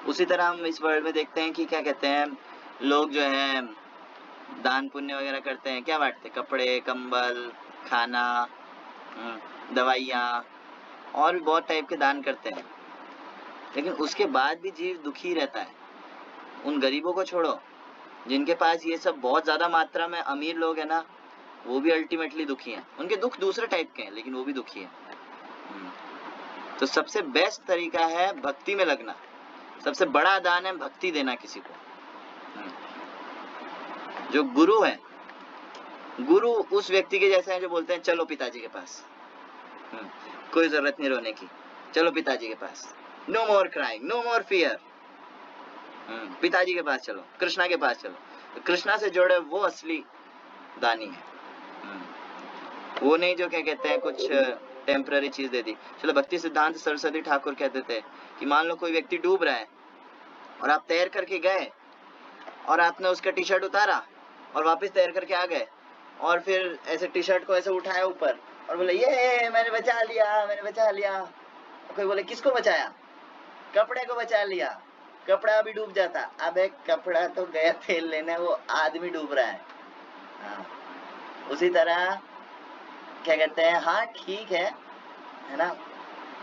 उसी तरह हम इस वर्ल्ड में देखते हैं कि क्या कहते हैं लोग जो है दान पुण्य वगैरह करते हैं, क्या बांटते हैं, कपड़े, कंबल, खाना, दवाइयाँ और भी बहुत टाइप के दान करते हैं, लेकिन उसके बाद भी जीव दुखी रहता है। उन गरीबों को छोड़ो, जिनके पास ये सब बहुत ज़्यादा मात्रा में अमीर लोग हैं ना, वो भी अल्टीमेटली दुखी हैं। उनके दुख दूसरे टाइप के हैं, लेकिन वो भी दुखी हैं। तो सबसे बेस्ट तरीका है भक्ति में लगना, सबसे बड़ा दान है भक्ति देना किसी को। जो गुरु है, गुरु उस व्यक्ति के जैसे हैं जो बोलते हैं चलो पिताजी के पास, कोई जरूरत नहीं रोने की, चलो पिताजी के पास, नो मोर क्राइंग, नो मोर फियर, पिताजी के पास चलो, कृष्णा के पास चलो। तो कृष्णा से जुड़े वो असली दानी है, वो नहीं जो क्या कहते हैं कुछ टेम्पररी चीज दे दी। चलो भक्ति सिद्धांत सरस्वती ठाकुर कहते थे कि मान लो कोई व्यक्ति डूब रहा है और आप तैर करके गए और आपने उसका टी शर्ट उतारा और वापस तैर करके आ गए, और फिर ऐसे टी शर्ट को ऐसे उठाया ऊपर और बोले ये मैंने बचा लिया, मैंने बचा लिया। कोई बोले किसको बचाया? कपड़े को बचा लिया, कपड़ा भी डूब जाता। अबे कपड़ा तो गया तेल लेने, वो आदमी डूब रहा है। हाँ, उसी तरह क्या कहते हैं, हाँ ठीक है ना,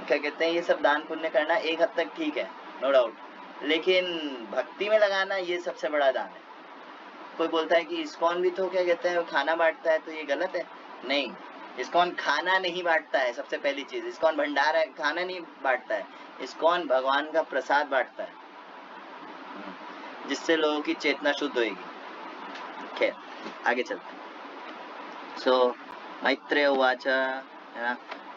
क्या कहते हैं, ये सब दान पुण्य करना एक हद तक ठीक है, नो डाउट, लेकिन भक्ति में लगाना ये सबसे बड़ा दान है। कोई बोलता है कि इस्कॉन भी तो क्या कहते हैं खाना बांटता है, तो ये गलत है। नहीं, इस्कॉन खाना नहीं बांटता है। सबसे पहली चीज, इस्कॉन भंडार है, खाना नहीं बांटता है। इस्कॉन भगवान का प्रसाद बांटता है, जिससे लोगों की चेतना शुद्ध होगी। खैर आगे चलते हैं। सो मैत्रेय उवाच,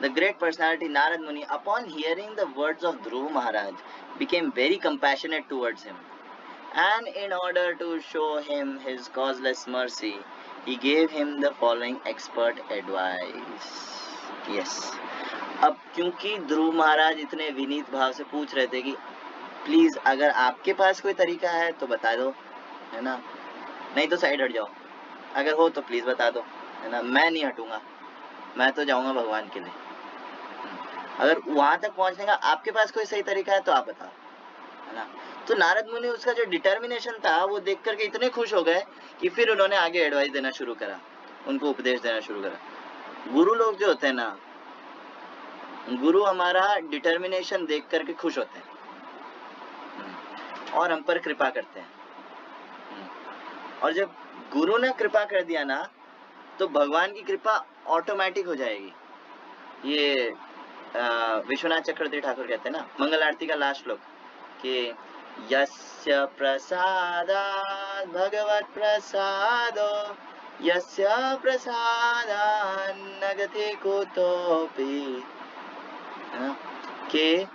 the great personality Narad Muni, upon hearing the words of Dhruv Maharaj, became very compassionate towards him, and in order to show him his causeless mercy, he gave him the following expert advice. Yes. अब क्योंकि ध्रुव महाराज इतने विनीत भाव से पूछ रहे थे कि please अगर आपके पास कोई तरीका है तो बता दो, है ना, नहीं तो साइड हट जाओ, अगर हो तो प्लीज बता दो, है ना, मैं नहीं हटूंगा, मैं तो जाऊंगा भगवान के लिए। अगर वहां तक पहुंचने का आपके पास कोई सही तरीका है तो आप बताओ, है ना। तो नारद मुनि उसका जो डिटर्मिनेशन था वो देख करके इतने खुश हो गए कि फिर उन्होंने आगे एडवाइस देना शुरू करा, उनको उपदेश देना शुरू करा। गुरु लोग जो होते हैं ना, गुरु हमारा डिटर्मिनेशन देख करके खुश होते हैं और हम पर कृपा करते हैं। और जब गुरु ने कृपा कर दिया ना, तो भगवान की कृपा ऑटोमेटिक हो जाएगी। ये विश्वनाथ चक्रवर्ती ठाकुर कहते हैं ना, मंगल आरती का लास्ट श्लोक, कि यस्य प्रसादात् भगवत् प्रसादो, यस्य प्रसादात् न गति कुतोऽपि, कि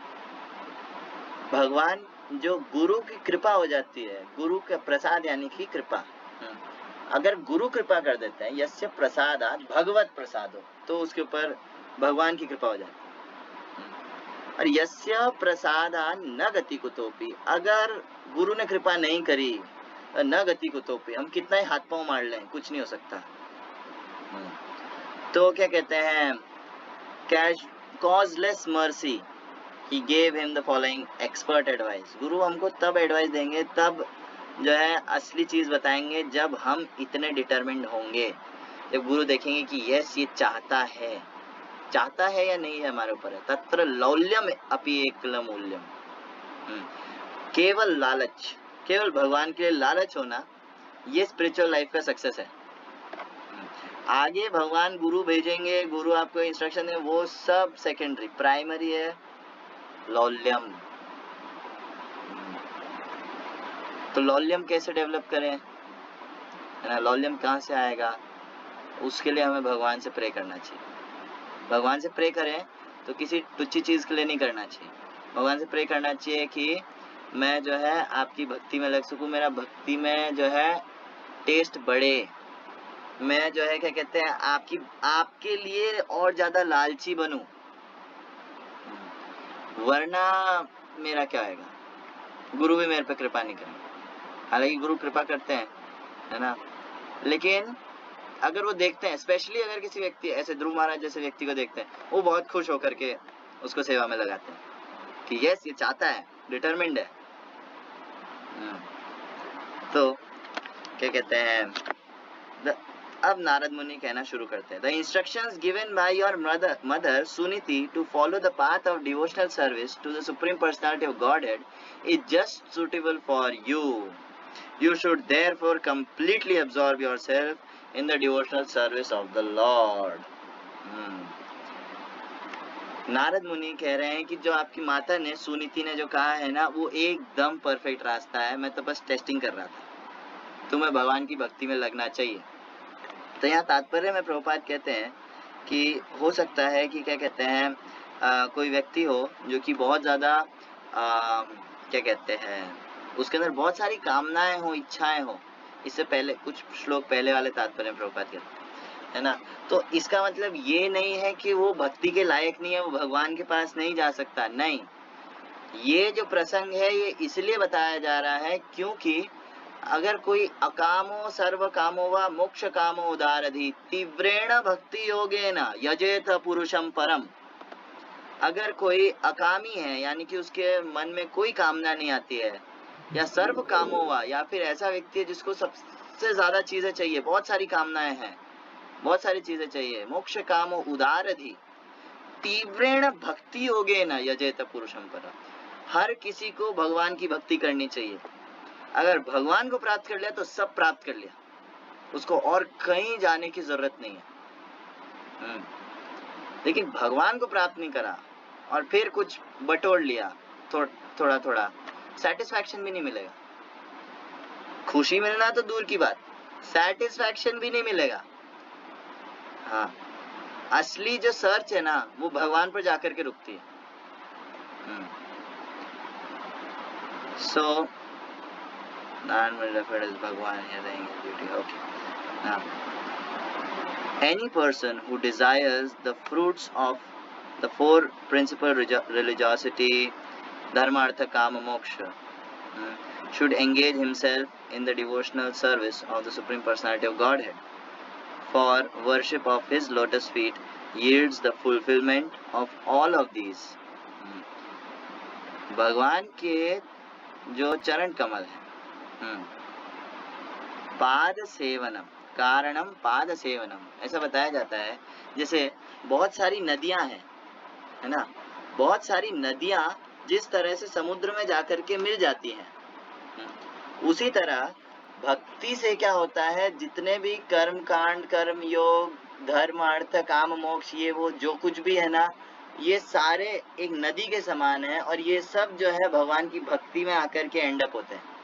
भगवान जो गुरु की कृपा हो जाती है, गुरु का प्रसाद यानी कि कृपा, अगर गुरु कृपा कर देते हैं, यस्य प्रसादात् भगवत् प्रसादो, तो उसके ऊपर भगवान की कृपा हो जाती है। और यस्य प्रसादात् न गति कुतोऽपि, अगर गुरु ने कृपा नहीं करी, न गति कुतोऽपि, हम कितना ही हाथ पांव मार लें कुछ नहीं हो सकता। तो क्या कहते हैं, causeless mercy, he gave him the following expert advice. गुरु हमको तब एडवाइस देंगे, तब जो है असली चीज बताएंगे, जब हम इतने डिटरमिन्ड होंगे, जब गुरु देखेंगे कि यस ये चाहता है या नहीं है, हमारे ऊपर है। तत्र लौल्यम अपि एकल मूल्यम, केवल लालच, केवल भगवान के लिए लालच होना, ये स्पिरिचुअल लाइफ का सक्सेस है। आगे भगवान गुरु भेजेंगे, गुरु आपको इंस्ट्रक्शन देंगे, वो सब सेकेंडरी, प्राइमरी है लौल्यम। तो लौल्यम कैसे डेवलप करें, है ना, लौल्यम कहाँ से आएगा, उसके लिए हमें भगवान से प्रे करना चाहिए। भगवान से प्रे करें तो किसी तुच्छी चीज के लिए नहीं करना चाहिए। भगवान से प्रे करना चाहिए कि मैं जो है आपकी भक्ति में लग सकूं, मेरा भक्ति में जो है टेस्ट बढ़े, मैं जो है क्या कहते हैं आपके लिए और ज्यादा लालची बनूं, वरना मेरा क्या आएगा, गुरु भी मेरे पे कृपा नहीं करेंगे। हालांकि गुरु कृपा करते हैं, है ना, लेकिन अगर वो देखते हैं, स्पेशली अगर किसी व्यक्ति ऐसे ध्रुव महाराज जैसे व्यक्ति को देखते हैं, वो बहुत खुश होकर के उसको सेवा में लगाते हैं कि यस ये चाहता है, डिटरमिन्ड है। तो क्या कहते हैं, अब नारद मुनि कहना शुरू करते हैं, the instructions given by your mother Suniti to follow the path of devotional service to the supreme personality of godhead is just suitable for you. You should therefore completely absorb yourself in the devotional service of the Lord. Narad मुनि कह रहे हैं कि जो आपकी माता ने, सुनीति ने जो कहा है ना, वो एकदम परफेक्ट रास्ता है, मैं तो बस टेस्टिंग कर रहा था, तुम्हें भगवान की भक्ति में लगना चाहिए। तो यहाँ तात्पर्य में प्रभुपाद कहते हैं कि हो सकता है कि क्या कहते हैं, कोई व्यक्ति हो जो कि बहुत ज़्यादा क्या कहते हैं, उसके अंदर बहुत सारी कामनाएं हो, इच्छाएं हो। इससे पहले कुछ श्लोक पहले वाले तात्पर्य में प्रभुपाद कहते हैं, है ना। तो इसका मतलब ये नहीं है कि वो भक्ति के लायक नहीं है, वो भगवान के पास नहीं जा सकता, नहीं। ये जो प्रसंग है ये इसलिए बताया जा रहा है क्योंकि अगर कोई अकामो सर्व कामो वा मोक्ष कामो उदारधि तीव्रेण भक्ति योगेन यजेत पुरुषम परम, अगर कोई अकामी है, यानी कि उसके मन में कोई कामना नहीं आती है, या सर्व कामो हुआ, या फिर ऐसा व्यक्ति है जिसको सबसे ज्यादा चीजें चाहिए, बहुत सारी कामनाएं हैं, बहुत सारी चीजें चाहिए, मोक्ष कामो उदारधि तीव्रेण भक्ति योगे न यजेत पुरुषम पर। हर किसी को भगवान की भक्ति करनी चाहिए। अगर भगवान को प्राप्त कर लिया तो सब प्राप्त कर लिया, उसको और कहीं जाने की जरूरत नहीं है। लेकिन भगवान को प्राप्त नहीं करा और फिर कुछ बटोर लिया थोड़ा थोड़ा, सेटिस्फैक्शन भी नहीं मिलेगा। खुशी मिलना तो दूर की बात, सेटिस्फैक्शन भी नहीं मिलेगा। हाँ, असली जो सर्च है ना, वो भगवान पर जाकर के रुकती है। सो भगवान any person who desires the fruits of the four principal religiosity, dharma, artha, kama, moksha, should engage himself in the devotional service of the Supreme Personality of Godhead. For worship of his lotus feet yields the fulfillment of all of these. भगवान के जो चरण कमल है, पाद सेवनम कारणम पाद सेवनम, ऐसा बताया जाता है। जैसे बहुत सारी नदियां हैं, है ना, बहुत सारी नदियां जिस तरह से समुद्र में जाकर के मिल जाती हैं, उसी तरह भक्ति से क्या होता है, जितने भी कर्म कांड, कर्म योग, धर्म, अर्थ, काम, मोक्ष, ये वो जो कुछ भी है ना, ये सारे एक नदी के समान है, और ये सब जो है भगवान की भक्ति में आकर के एंड अप होते हैं।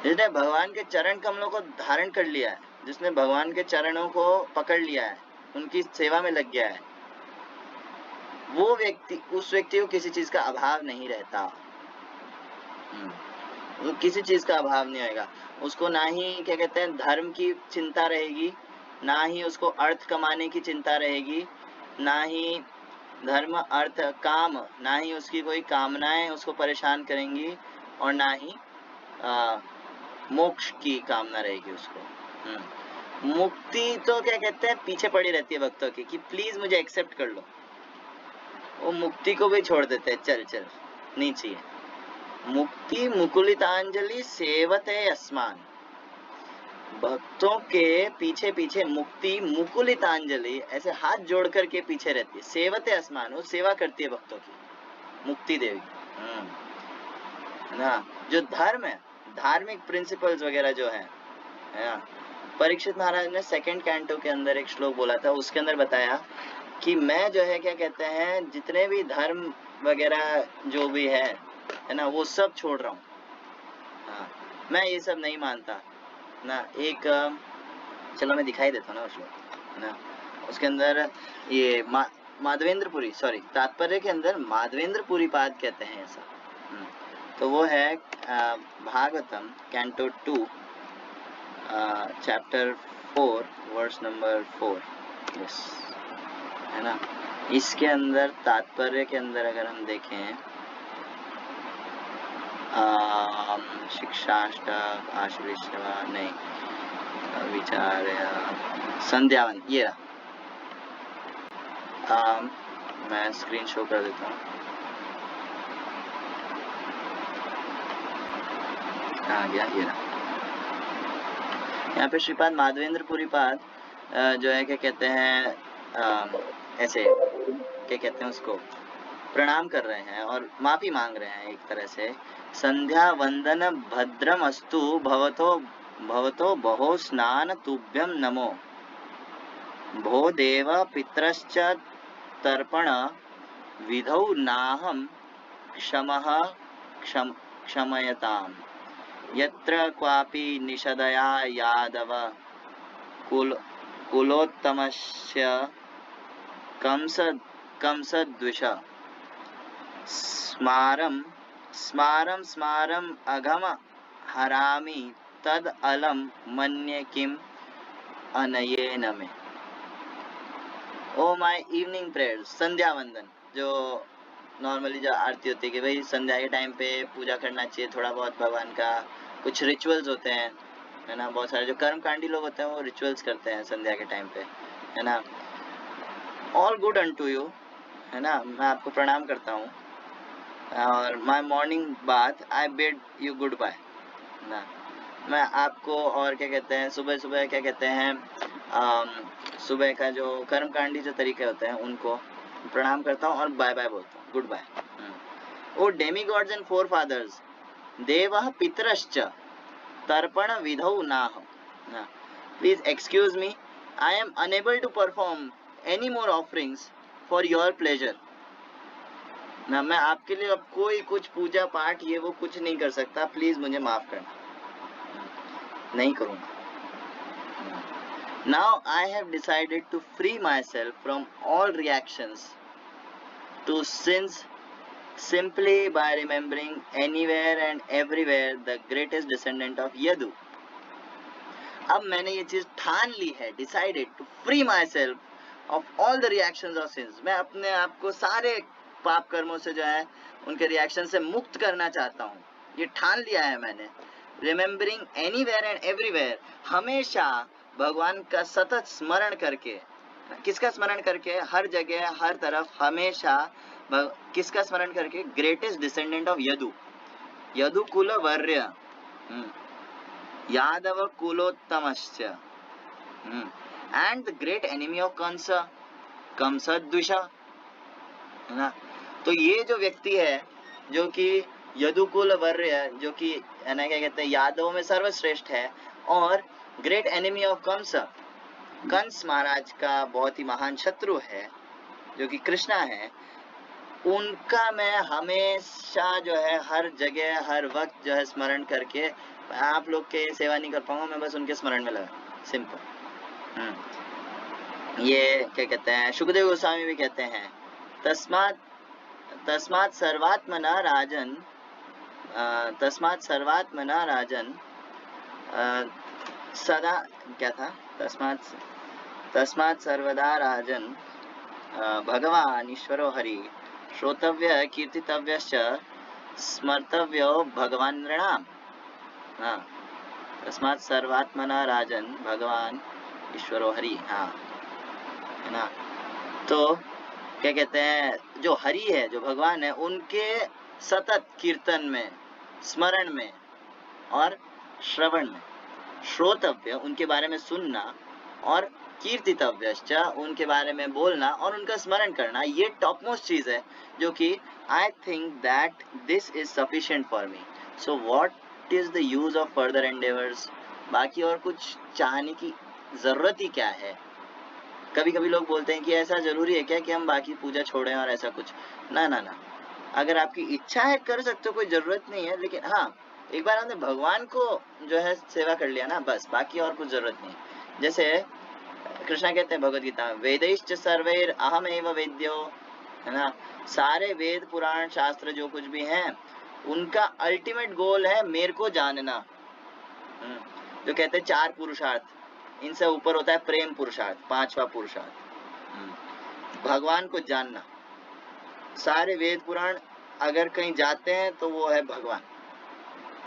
जिसने भगवान के चरण कमलों को धारण कर लिया है, जिसने भगवान के चरणों को पकड़ लिया है, उनकी सेवा में लग गया है, वो व्यक्ति, उस व्यक्ति को किसी चीज का अभाव नहीं रहता। वो किसी चीज का अभाव नहीं आएगा उसको, ना ही क्या कहते हैं धर्म की चिंता रहेगी, ना ही उसको अर्थ कमाने की चिंता रहेगी, ना ही धर्म, अर्थ, काम, ना ही उसकी कोई कामनाएं उसको परेशान करेंगी, और ना ही मोक्ष की कामना रहेगी उसको। मुक्ति तो क्या कहते हैं पीछे पड़ी रहती है भक्तों की, कि प्लीज मुझे एक्सेप्ट कर लो। वो मुक्ति को भी छोड़ देते हैं, चल चल नहीं चाहिए। मुक्ति मुकुलितांजलि सेवते अस्मान, भक्तों के पीछे पीछे मुक्ति मुकुलितांजलि ऐसे हाथ जोड़ करके पीछे रहती है। सेवते अस्मान, वो सेवा करती है भक्तों की, मुक्ति देवी। ना जो धर्म है, धार्मिक प्रिंसिपल्स वगैरह जो है ना, परीक्षित महाराज ने सेकंड कैंटो के अंदर एक श्लोक बोला था, उसके अंदर बताया कि मैं जो है क्या कहते हैं जितने भी धर्म वगैरह जो भी है ना, वो सब छोड़ रहा हूँ। हाँ, मैं ये सब नहीं मानता ना। एक चलो मैं दिखाई देता हूँ ना श्लोक ना, उसके अंदर ये माधवेंद्रपुरी, सॉरी, तात्पर्य के अंदर माधवेंद्रपुरी पाद कहते हैं ऐसा। तो वो है Bhagavatam canto 2 chapter 4 verse number 4, yes, है ना। इसके अंदर तात्पर्य के अंदर अगर हम देखें, शिक्षाष्टक, आश्रय नहीं, विचार, संध्यावन, ये रहा। मैं स्क्रीन शो कर देता हूँ। आ गया, ये रहा। यहाँ पे श्रीपाद माधवेंद्रपुरी पाद जो है क्या कहते हैं ऐसे क्या कहते हैं उसको प्रणाम कर रहे हैं और माफी मांग रहे हैं एक तरह से। संध्या वंदन भद्रम अस्तु भवतो बहो स्नान तुभ्यम नमो भो देव पितरश्च तर्पण विधौ नाहं क्षमयताम् यत्र क्वापि निषदया यादव कुलोत्तमस्य कंसद्विष स्मारं अघम हरामि तद अलम मन्ये किम अनयेन में। ओ माय इवनिंग प्रेयर्स, संध्या वंदन, जो नॉर्मली जो आरती होती है कि भाई संध्या के टाइम पे पूजा करना चाहिए थोड़ा बहुत भगवान का, कुछ रिचुअल्स होते हैं, है ना। बहुत सारे जो कर्मकांडी लोग होते हैं वो रिचुअल्स करते हैं संध्या के टाइम पे, है ना। ऑल गुड अनटू यू, है ना, मैं आपको प्रणाम करता हूँ, और my morning bath I bid you goodbye ना, मैं आपको और क्या कहते हैं सुबह सुबह क्या कहते हैं सुबह का जो कर्मकांडी जो तरीके होते हैं उनको प्रणाम करता हूँ और बाय बाय बोलता हूँ, goodbye. O demigods and forefathers देवः पितरश्च तर्पण विधौ नाह, please excuse me, I am unable to perform any more offerings for your pleasure ना, मैं आपके लिए अब कोई कुछ पूजा पाठ ये वो कुछ नहीं कर सकता, प्लीज मुझे माफ करना, नहीं करूँगा। Now I have decided to free myself from all reactions to sins simply by remembering anywhere and everywhere the greatest descendant of Yadu. अब मैंने ये चीज ठान ली है, decided to free myself of all the reactions of sins. मैं अपने आप को सारे पाप कर्मों से जो है उनके रिएक्शन से मुक्त करना चाहता हूँ, ये ठान लिया है मैंने। Remembering anywhere and everywhere, हमेशा भगवान का सतत स्मरण करके, किसका स्मरण करके, हर जगह हर तरफ हमेशा किसका स्मरण करके, ग्रेटेस्ट डिसेंडेंट ऑफ यदु, यदु कुल वर्य, यादव कुलोत्तमश्च, and the great enemy of Kansa, कंसद्विषा, है ना। तो ये जो व्यक्ति है जो कि यदुकुल वर्य, जो कि है ना क्या कहते हैं यादवों में सर्वश्रेष्ठ है, और great enemy of Kansa, Kansa Maharaj का बहुत ही महान शत्रु है जो कि कृष्णा है, उनका मैं हमेशा जो है हर जगह हर वक्त जो है स्मरण करके, आप लोग के सेवा नहीं कर पाऊंगा, मैं बस उनके स्मरण में लगा, सिंपल। ये क्या कहते हैं सुखदेव गोस्वामी भी कहते हैं, तस्मात् सर्वात्मना राजन, तस्मात् सर्वात्मना राजन सदा, क्या था, तस्मात् सर्वदा राजन भगवान ईश्वरो हरि, श्रोतव्य कीर्तितव्यश्च स्मर्तव्यो भगवान नृणाम, हाँ, तस्मात् सर्वात्मना राजन भगवान ईश्वरो हरि, हाँ, है ना। तो क्या कहते हैं जो हरि है, जो भगवान है, उनके सतत कीर्तन में, स्मरण में और श्रवण में, श्रोतव्य उनके बारे में सुनना, और कीर्तितव्यश्च उनके बारे में बोलना और उनका स्मरण करना, ये टॉप मोस्ट चीज है जो कि I think that this is sufficient for me, so what is the use of further endeavours, बाकी और कुछ चाहने की जरूरत ही क्या है। कभी कभी लोग बोलते हैं कि ऐसा जरूरी है क्या कि हम बाकी पूजा छोड़ें और ऐसा कुछ, ना ना ना, अगर आपकी इच्छा है कर सकते हो, कोई जरूरत नहीं है, लेकिन हाँ एक बार हमने भगवान को जो है सेवा कर लिया ना, बस बाकी और कुछ जरूरत नहीं। जैसे कृष्णा कहते हैं भगवद गीता में, वेदैश्च सर्वैर अहमेव वेद्यो, है ना, सारे वेद पुराण शास्त्र जो कुछ भी हैं उनका अल्टीमेट गोल है मेरे को जानना। जो कहते हैं 4 पुरुषार्थ, इनसे ऊपर होता है प्रेम पुरुषार्थ, 5वां पुरुषार्थ, भगवान को जानना। सारे वेद पुराण अगर कहीं जाते हैं तो वो है भगवान।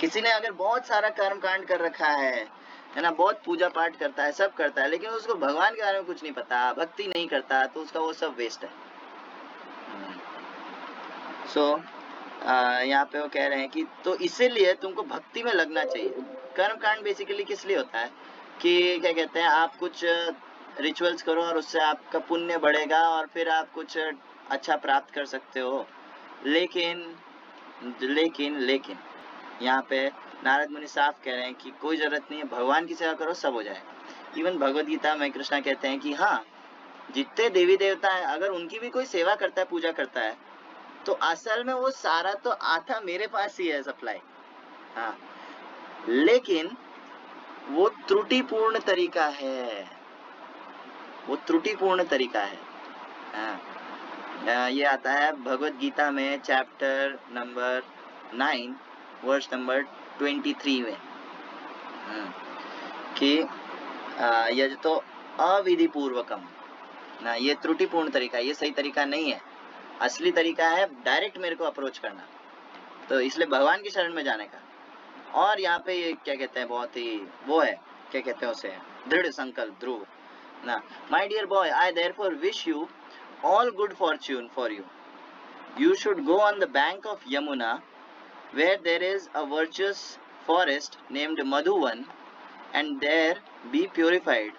किसी ने अगर बहुत सारा कर्म कांड कर रखा है ना, बहुत पूजा पाठ करता है, सब करता है, लेकिन उसको भगवान के बारे में कुछ नहीं पता, भक्ति नहीं करता, तो उसका वो सब वेस्ट है। सो यहाँ पे वो कह रहे हैं कि तो इसीलिए तुमको भक्ति में लगना चाहिए। कर्म कांड बेसिकली किस लिए होता है कि क्या कहते हैं आप कुछ रिचुअल्स करो और उससे आपका पुण्य बढ़ेगा और फिर आप कुछ अच्छा प्राप्त कर सकते हो, लेकिन लेकिन लेकिन यहाँ पे नारद मुनि साफ कह रहे हैं कि कोई जरूरत नहीं है, भगवान की सेवा करो सब हो जाएगा। इवन भगवद गीता में कृष्णा कहते हैं कि हाँ, जितने देवी देवता हैं अगर उनकी भी कोई सेवा करता है, पूजा करता है, तो असल में वो सारा तो आता मेरे पास ही है सप्लाई, हाँ, लेकिन वो त्रुटिपूर्ण तरीका है, वो त्रुटिपूर्ण तरीका है। हाँ, ये आता है भगवद गीता में चैप्टर नंबर 9 वर्स नंबर 23 में, कि यह तो अविधि पूर्वकम ना, ये त्रुटिपूर्ण तरीका है, ये सही तरीका नहीं है। असली तरीका है डायरेक्ट मेरे को अप्रोच करना, तो इसलिए भगवान की शरण में जाने का। और यहाँ पे ये क्या कहते हैं बहुत ही वो है, क्या कहते हैं उसे, दृढ़ संकल्प, ध्रुव ना। My dear boy, I therefore wish you all good fortune for you. You should go on the bank of Yamuna, where there is a virtuous forest named Madhuvan, and there be purified.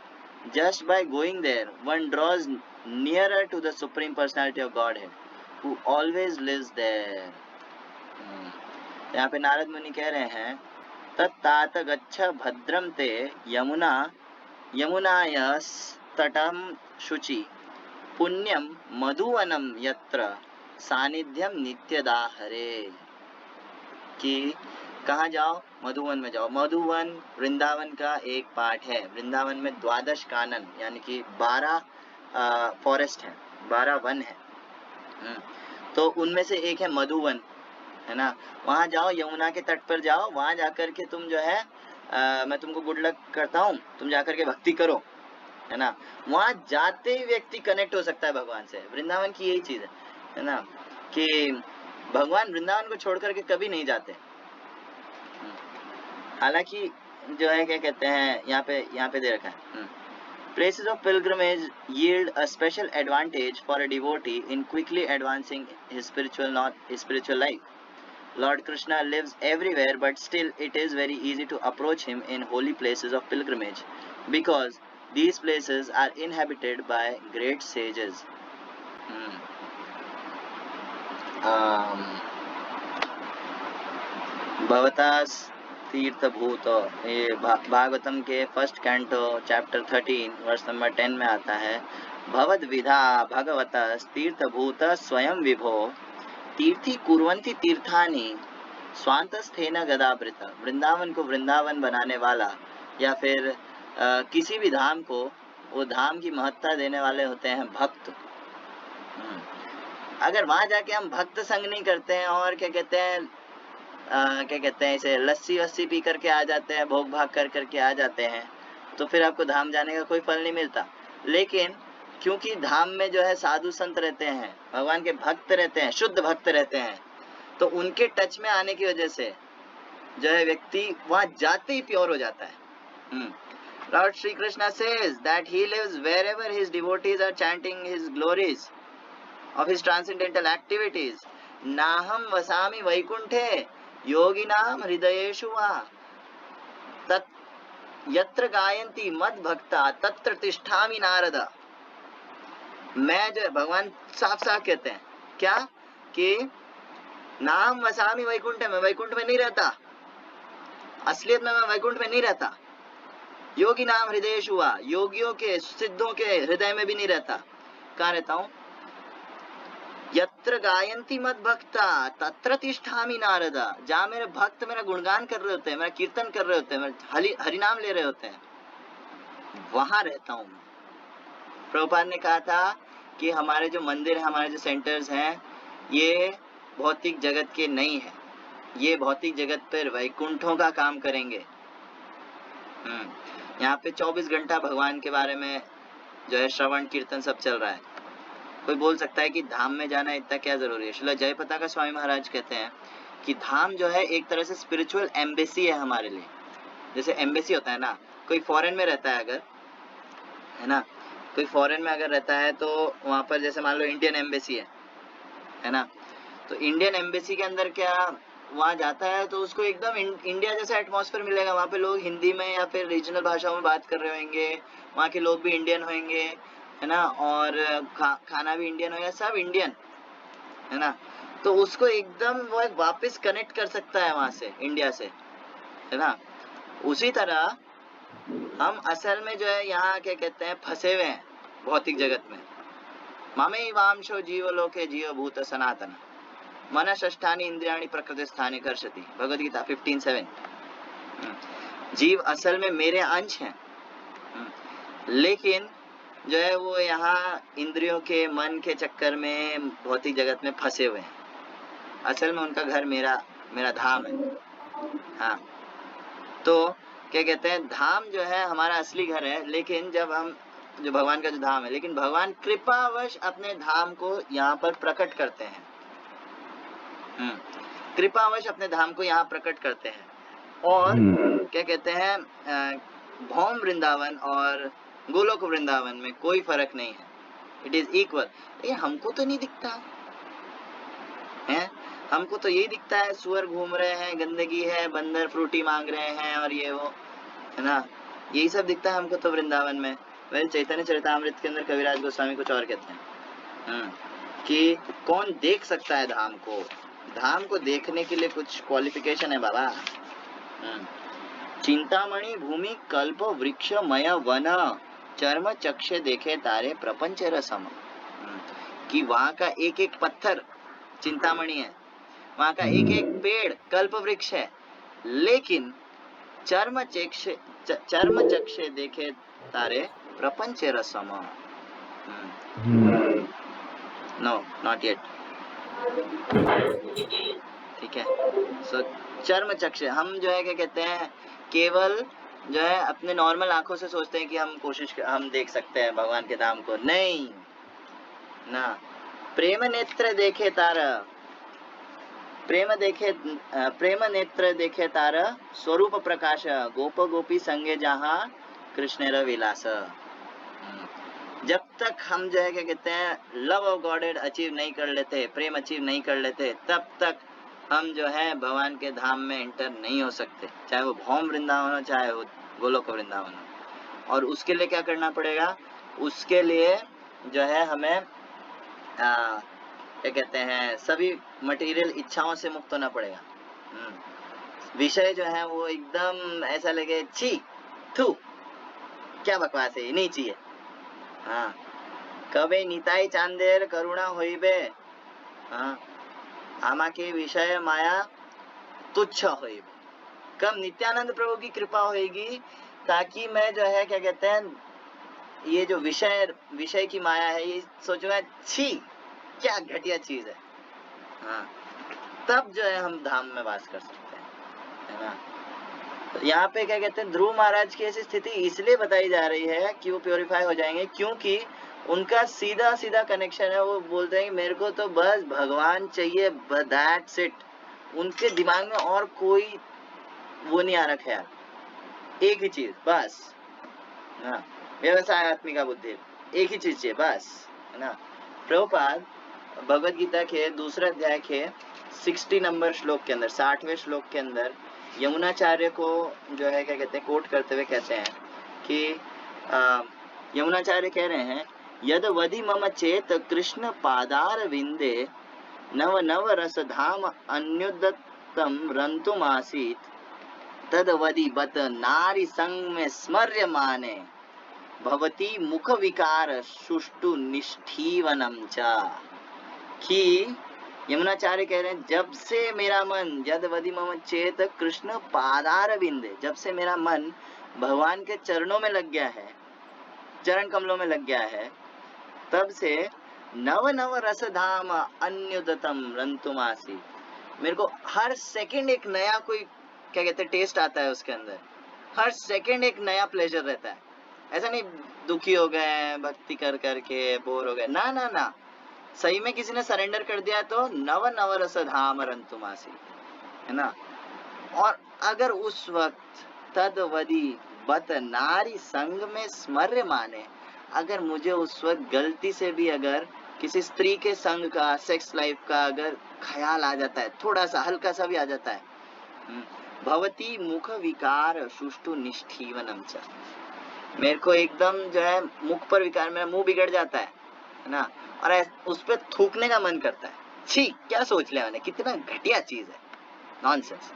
Just by going there, one draws nearer to the Supreme Personality of Godhead, who always lives there. यहाँ पे नारद मुनि कह रहे हैं, तत्तात गच्छ भद्रम ते यमुना यमुनायस्तटं शुचि पुण्यम मधुवनम यत्र सानिध्यम नित्यदा हरे। कि कहाँ जाओ? मधुवन में जाओ। मधुवन वृंदावन का एक पार्ट है। वृंदावन में 12 कानन यानी कि 12 फॉरेस्ट है, 12 वन है। तो उनमें से एक है मधुवन, है ना। वहाँ जाओ, यमुना के तट पर जाओ, वहाँ जाकर के तुम जो है मैं तुमको गुड लक करता हूँ, तुम जाकर के भक्ति करो, है ना। वहाँ जाते ही व्यक्ति कनेक्ट हो सकता है भगवान से। वृंदावन की यही चीज है ना, कि भगवान वृंदावन को छोड़ करके कभी नहीं जाते। हालांकि जो है क्या कहते हैं, यहाँ पे दे रखा है, places of pilgrimage yield a special advantage for a devotee in quickly advancing his spiritual life. Lord Krishna lives everywhere, but still it is very easy to approach him in holy places of pilgrimage, because these places are inhabited by great sages. भवतास तीर्थभूत, ये भागवतम के first canto chapter 13 verse number 10 में आता है, भवद विधा भगवतस तीर्थभूत स्वयं विभो तीर्थी कुर्वन्ति तीर्थानि स्वांतस्थेन गदावृत। वृंदावन को वृंदावन बनाने वाला या फिर किसी भी धाम को वो धाम की महत्ता देने वाले होते हैं भक्त। अगर वहां जाके हम भक्त संग नहीं करते हैं और क्या कहते हैं इसे लस्सी वस्सी पी करके आ जाते हैं, भोग भाग कर करके आ जाते हैं, तो फिर आपको धाम जाने का कोई फल नहीं मिलता। लेकिन क्योंकि धाम में जो है साधु संत रहते हैं, भगवान के भक्त रहते हैं, शुद्ध भक्त रहते हैं, तो उनके टच में आने की वजह से जो है व्यक्ति वहां जाते ही प्योर हो जाता है। Lord Shri Krishna says that he lives wherever his devotees are chanting his glories of his transcendental activities. Naham vasami vaikunthe yoginam hridayeshu va tat yatra gayanti mad bhakta tatra tisthami narada। मैं जो है, भगवान साफ साफ कहते हैं क्या कि नाम वसामी वैकुंठ, में वैकुंठ में नहीं रहता, असलियत में मैं वैकुंठ में नहीं रहता। योगी नाम हृदयेषु हुआ, योगियों के सिद्धों के हृदय में भी नहीं रहता। कहाँ रहता हूँ? यत्र गायन्ति मद भक्ता तत्र तिष्ठामि नारदा। जहाँ मेरे भक्त मेरा गुणगान कर रहे होते हैं, मेरा कीर्तन कर रहे होते हैं, मेरा हरिनाम ले रहे होते हैं, वहां रहता हूँ मैं। प्रभुपाद ने कहा था कि हमारे जो मंदिर है, हमारे जो सेंटर्स हैं, ये भौतिक जगत के नहीं है, ये भौतिक जगत पर वैकुंठों का काम करेंगे। यहाँ पे 24 घंटा भगवान के बारे में जो है श्रवण कीर्तन सब चल रहा है। कोई बोल सकता है कि धाम में जाना इतना क्या जरूरी है? श्रील जयपताका स्वामी महाराज कहते हैं कि धाम जो है एक तरह से स्पिरिचुअल एम्बेसी है हमारे लिए। जैसे एम्बेसी होता है ना, कोई फॉरेन में रहता है अगर, है ना, कोई फॉरेन में अगर रहता है तो वहाँ पर जैसे मान लो इंडियन एम्बेसी है ना, तो इंडियन एम्बेसी के अंदर क्या वहाँ जाता है तो उसको एकदम इंडिया जैसा एटमॉस्फेयर मिलेगा। वहाँ पे लोग हिंदी में या फिर रीजनल भाषाओं में बात कर रहे होंगे, वहाँ के लोग भी इंडियन होंगे, है ना, और खाना भी इंडियन होगा, सब इंडियन, है ना। तो उसको एकदम वो वापस कनेक्ट कर सकता है वहाँ से, इंडिया से, है ना। उसी तरह हम असल में जो है यहाँ क्या कहते हैं फंसे हुए हैं भौतिक जगत में। ममे वांशो जीवलोके जीवभूत सनातन मन षष्ठानि इंद्रियाणि प्रकृति स्थाने कर्षति। भगवद गीता 15:7। जीव असल में मेरे अंश हैं, लेकिन जो है वो यहाँ इंद्रियों के मन के चक्कर में भौतिक जगत में फंसे हुए हैं। असल में उनका घर मेरा धाम है। हाँ, तो क्या कहते हैं धाम जो है हमारा असली घर है, लेकिन जब हम जो भगवान का जो धाम है, लेकिन भगवान कृपावश अपने धाम को यहाँ पर प्रकट करते हैं। कृपावश अपने धाम को यहाँ प्रकट करते हैं। और क्या कहते हैं भौम वृंदावन और गोलोक वृंदावन में कोई फर्क नहीं है। It is equal. ये हमको तो नहीं दिखता है, हमको तो यही दिखता है, सुअर घूम रहे हैं, गंदगी है, बंदर फ्रूटी मांग रहे हैं और ये वो, है ना, यही सब दिखता है हमको तो वृंदावन में। वही चैतन्य चरितामृत के अंदर कविराज गोस्वामी कुछ और कहते हैं कि कौन देख सकता है धाम को, धाम को देखने के लिए कुछ क्वालिफिकेशन है बाबा। चिंतामणि भूमि कल्प वृक्षमय वन चर्म चक्षे देखे तारे प्रपंच रसम, कि वहाँ का एक एक पत्थर चिंतामणि है, वहाँ का एक एक पेड़ कल्प वृक्ष है, लेकिन चर्म चक्षे देखे तारे प्रपंच रसम। नो नॉट येट, ठीक है। सो चर्म चक्षे, हम जो है क्या कहते हैं, केवल जो है अपने नॉर्मल आंखों से सोचते हैं कि हम देख सकते हैं भगवान के धाम को, नहीं ना। प्रेम नेत्र देखे तारा, प्रेम नेत्र देखे तारा स्वरूप प्रकाश गोप गोपी संगे जहाँ कृष्णेर विलास। जब तक हम जो है क्या कहते हैं लव ऑफ गॉडेड अचीव नहीं कर लेते, प्रेम अचीव नहीं कर लेते, तब तक हम जो है भगवान के धाम में एंटर नहीं हो सकते, चाहे वो भौम वृंदावन हो, चाहे वो गोलोक वृंदावन हो। और उसके लिए क्या करना पड़ेगा, उसके लिए जो है हमें क्या कहते हैं, सभी मटेरियल इच्छाओं से मुक्त होना पड़ेगा। विषय जो है वो एकदम ऐसा लगे छी थू क्या बकवास है, ये नहीं चाहिए। हाँ, कबे निताई चांदेर करुणा होइबे, हाँ, आमा के विषय माया तुच्छ होइबे, कब नित्यानंद प्रभु की कृपा होएगी ताकि मैं जो है क्या कहते हैं ये जो विषय की माया है ये सोचूंगा छी क्या घटिया चीज है, हाँ, तब जो है हम धाम में वास कर सकते हैं, है ना। तो यहाँ पे क्या कहते हैं ध्रुव महाराज की ऐसी स्थिति इसलिए बताई जा रही है कि वो प्योरीफाई हो जाएंगे, क्योंकि उनका सीधा सीधा कनेक्शन है। वो बोलते हैं कि मेरे को तो बस भगवान चाहिए, दैट्स इट। उनके दिमाग में और कोई वो नहीं आ रखा है, एक ही चीज बस, हाँ, व्यवसाय आत्मिका बुद्धि, एक ही चीज चाहिए बस, है ना। प्रभुपाद भगवद गीता के दूसरे अध्याय के 60 नंबर श्लोक के अंदर, 60वें श्लोक के अंदर यमुनाचार्य को जो है क्या कहते हैं कोट करते हुए कहते हैं कि यमुनाचार्य कह रहे हैं यद वधि मम चेत कृष्ण पादार विंदे नव नव रस धाम अन्युदत्तम रंतुमासीत तद वधि बत नारी संग में स्मर्य माने भवती मुख विकार सुष्टु निष्ठीवनम चा। कि यमुनाचार्य कह रहे हैं जब से मेरा मन यदवधि मम चेत कृष्ण पादार विंदे, जब से मेरा मन भगवान के चरणों में लग गया है, चरण कमलों में लग गया है, तब से नव नव रस धाम अन्युदतम रंतुमासी, मेरे को हर सेकंड एक नया कोई क्या कहते हैं टेस्ट आता है उसके अंदर, हर सेकंड एक नया प्लेजर रहता है। ऐसा नहीं दुखी हो गए भक्ति कर करके बोर हो गए, ना ना ना, सही में किसी ने सरेंडर कर दिया तो नव नव रस धाम रंतुमासी, है ना। और अगर उस वक्त तदवधि बत नारी संग में स्मर्य माने, अगर मुझे उस वक्त गलती से भी अगर किसी स्त्री के संग का, सेक्स लाइफ का अगर ख्याल आ जाता है, थोड़ा सा हल्का सा भी आ जाता है, भवती मुख विकार सुष्टु निष्ठीवनम च, मेरे को एकदम जो है मुख पर विकार, मेरा मुंह बिगड़ जाता है ना, और उस पर थूकने का मन करता है, छी क्या सोच लिया मैंने, कितना घटिया चीज है, नॉनसेंस।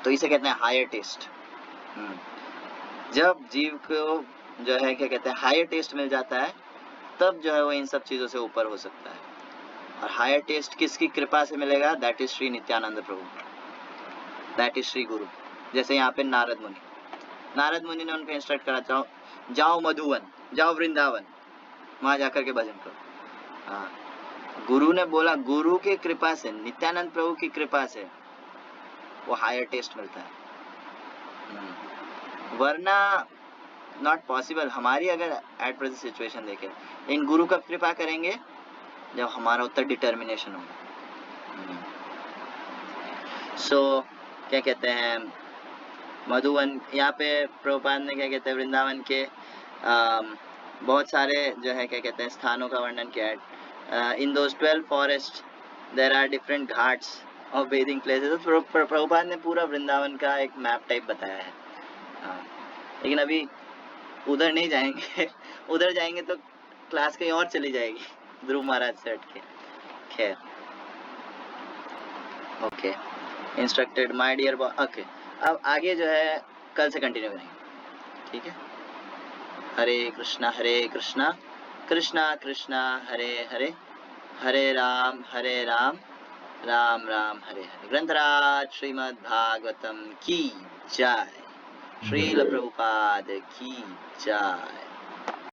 तो इसे कहते हैं हायर टेस्ट। जब जीव को जो है क्या कहते हैं हायर टेस्ट मिल जाता है, तब जो है वो इन सब चीजों से ऊपर हो सकता है। और हायर टेस्ट किसकी कृपा से मिलेगा? That is Shri Nityanand Prabhu, that is Shri गुरु। जैसे यहाँ पे नारद मुनि ने उनको इंस्ट्रक्ट करा, जाओ मधुवन, जाओ वृंदावन, वहां जाकर के भजन करो। हाँ, गुरु ने बोला, गुरु की कृपा से, नित्यानंद प्रभु की कृपा से वो हायर टेस्ट मिलता है, वरना नॉट पॉसिबल। हमारी अगर एट प्रेजेंट सिचुएशन देखें, इन गुरु कब कृपा करेंगे? जब हमारा उतना डिटर्मिनेशन होगा। सो क्या कहते हैं मधुवन, यहाँ पे प्रभुपाद ने क्या कहते हैं वृंदावन के बहुत सारे जो है क्या कहते हैं स्थानों का वर्णन किया है। In those 12 forest there are different ghats of bathing places. तो प्रभुपाद ने पूरा वृंदावन का एक मैप टाइप बताया है। हाँ, लेकिन अभी उधर नहीं जाएंगे उधर जाएंगे तो क्लास कहीं और चली जाएगी ध्रुव महाराज से हट के। खैर, okay, instructed my dear boy. Okay, अब आगे जो है कल से कंटिन्यू करेंगे, ठीक है। हरे कृष्णा कृष्णा कृष्णा हरे हरे, हरे राम राम राम हरे हरे। ग्रंथराज श्रीमद् भागवतम की जय, श्रील प्रभुपाद की जय।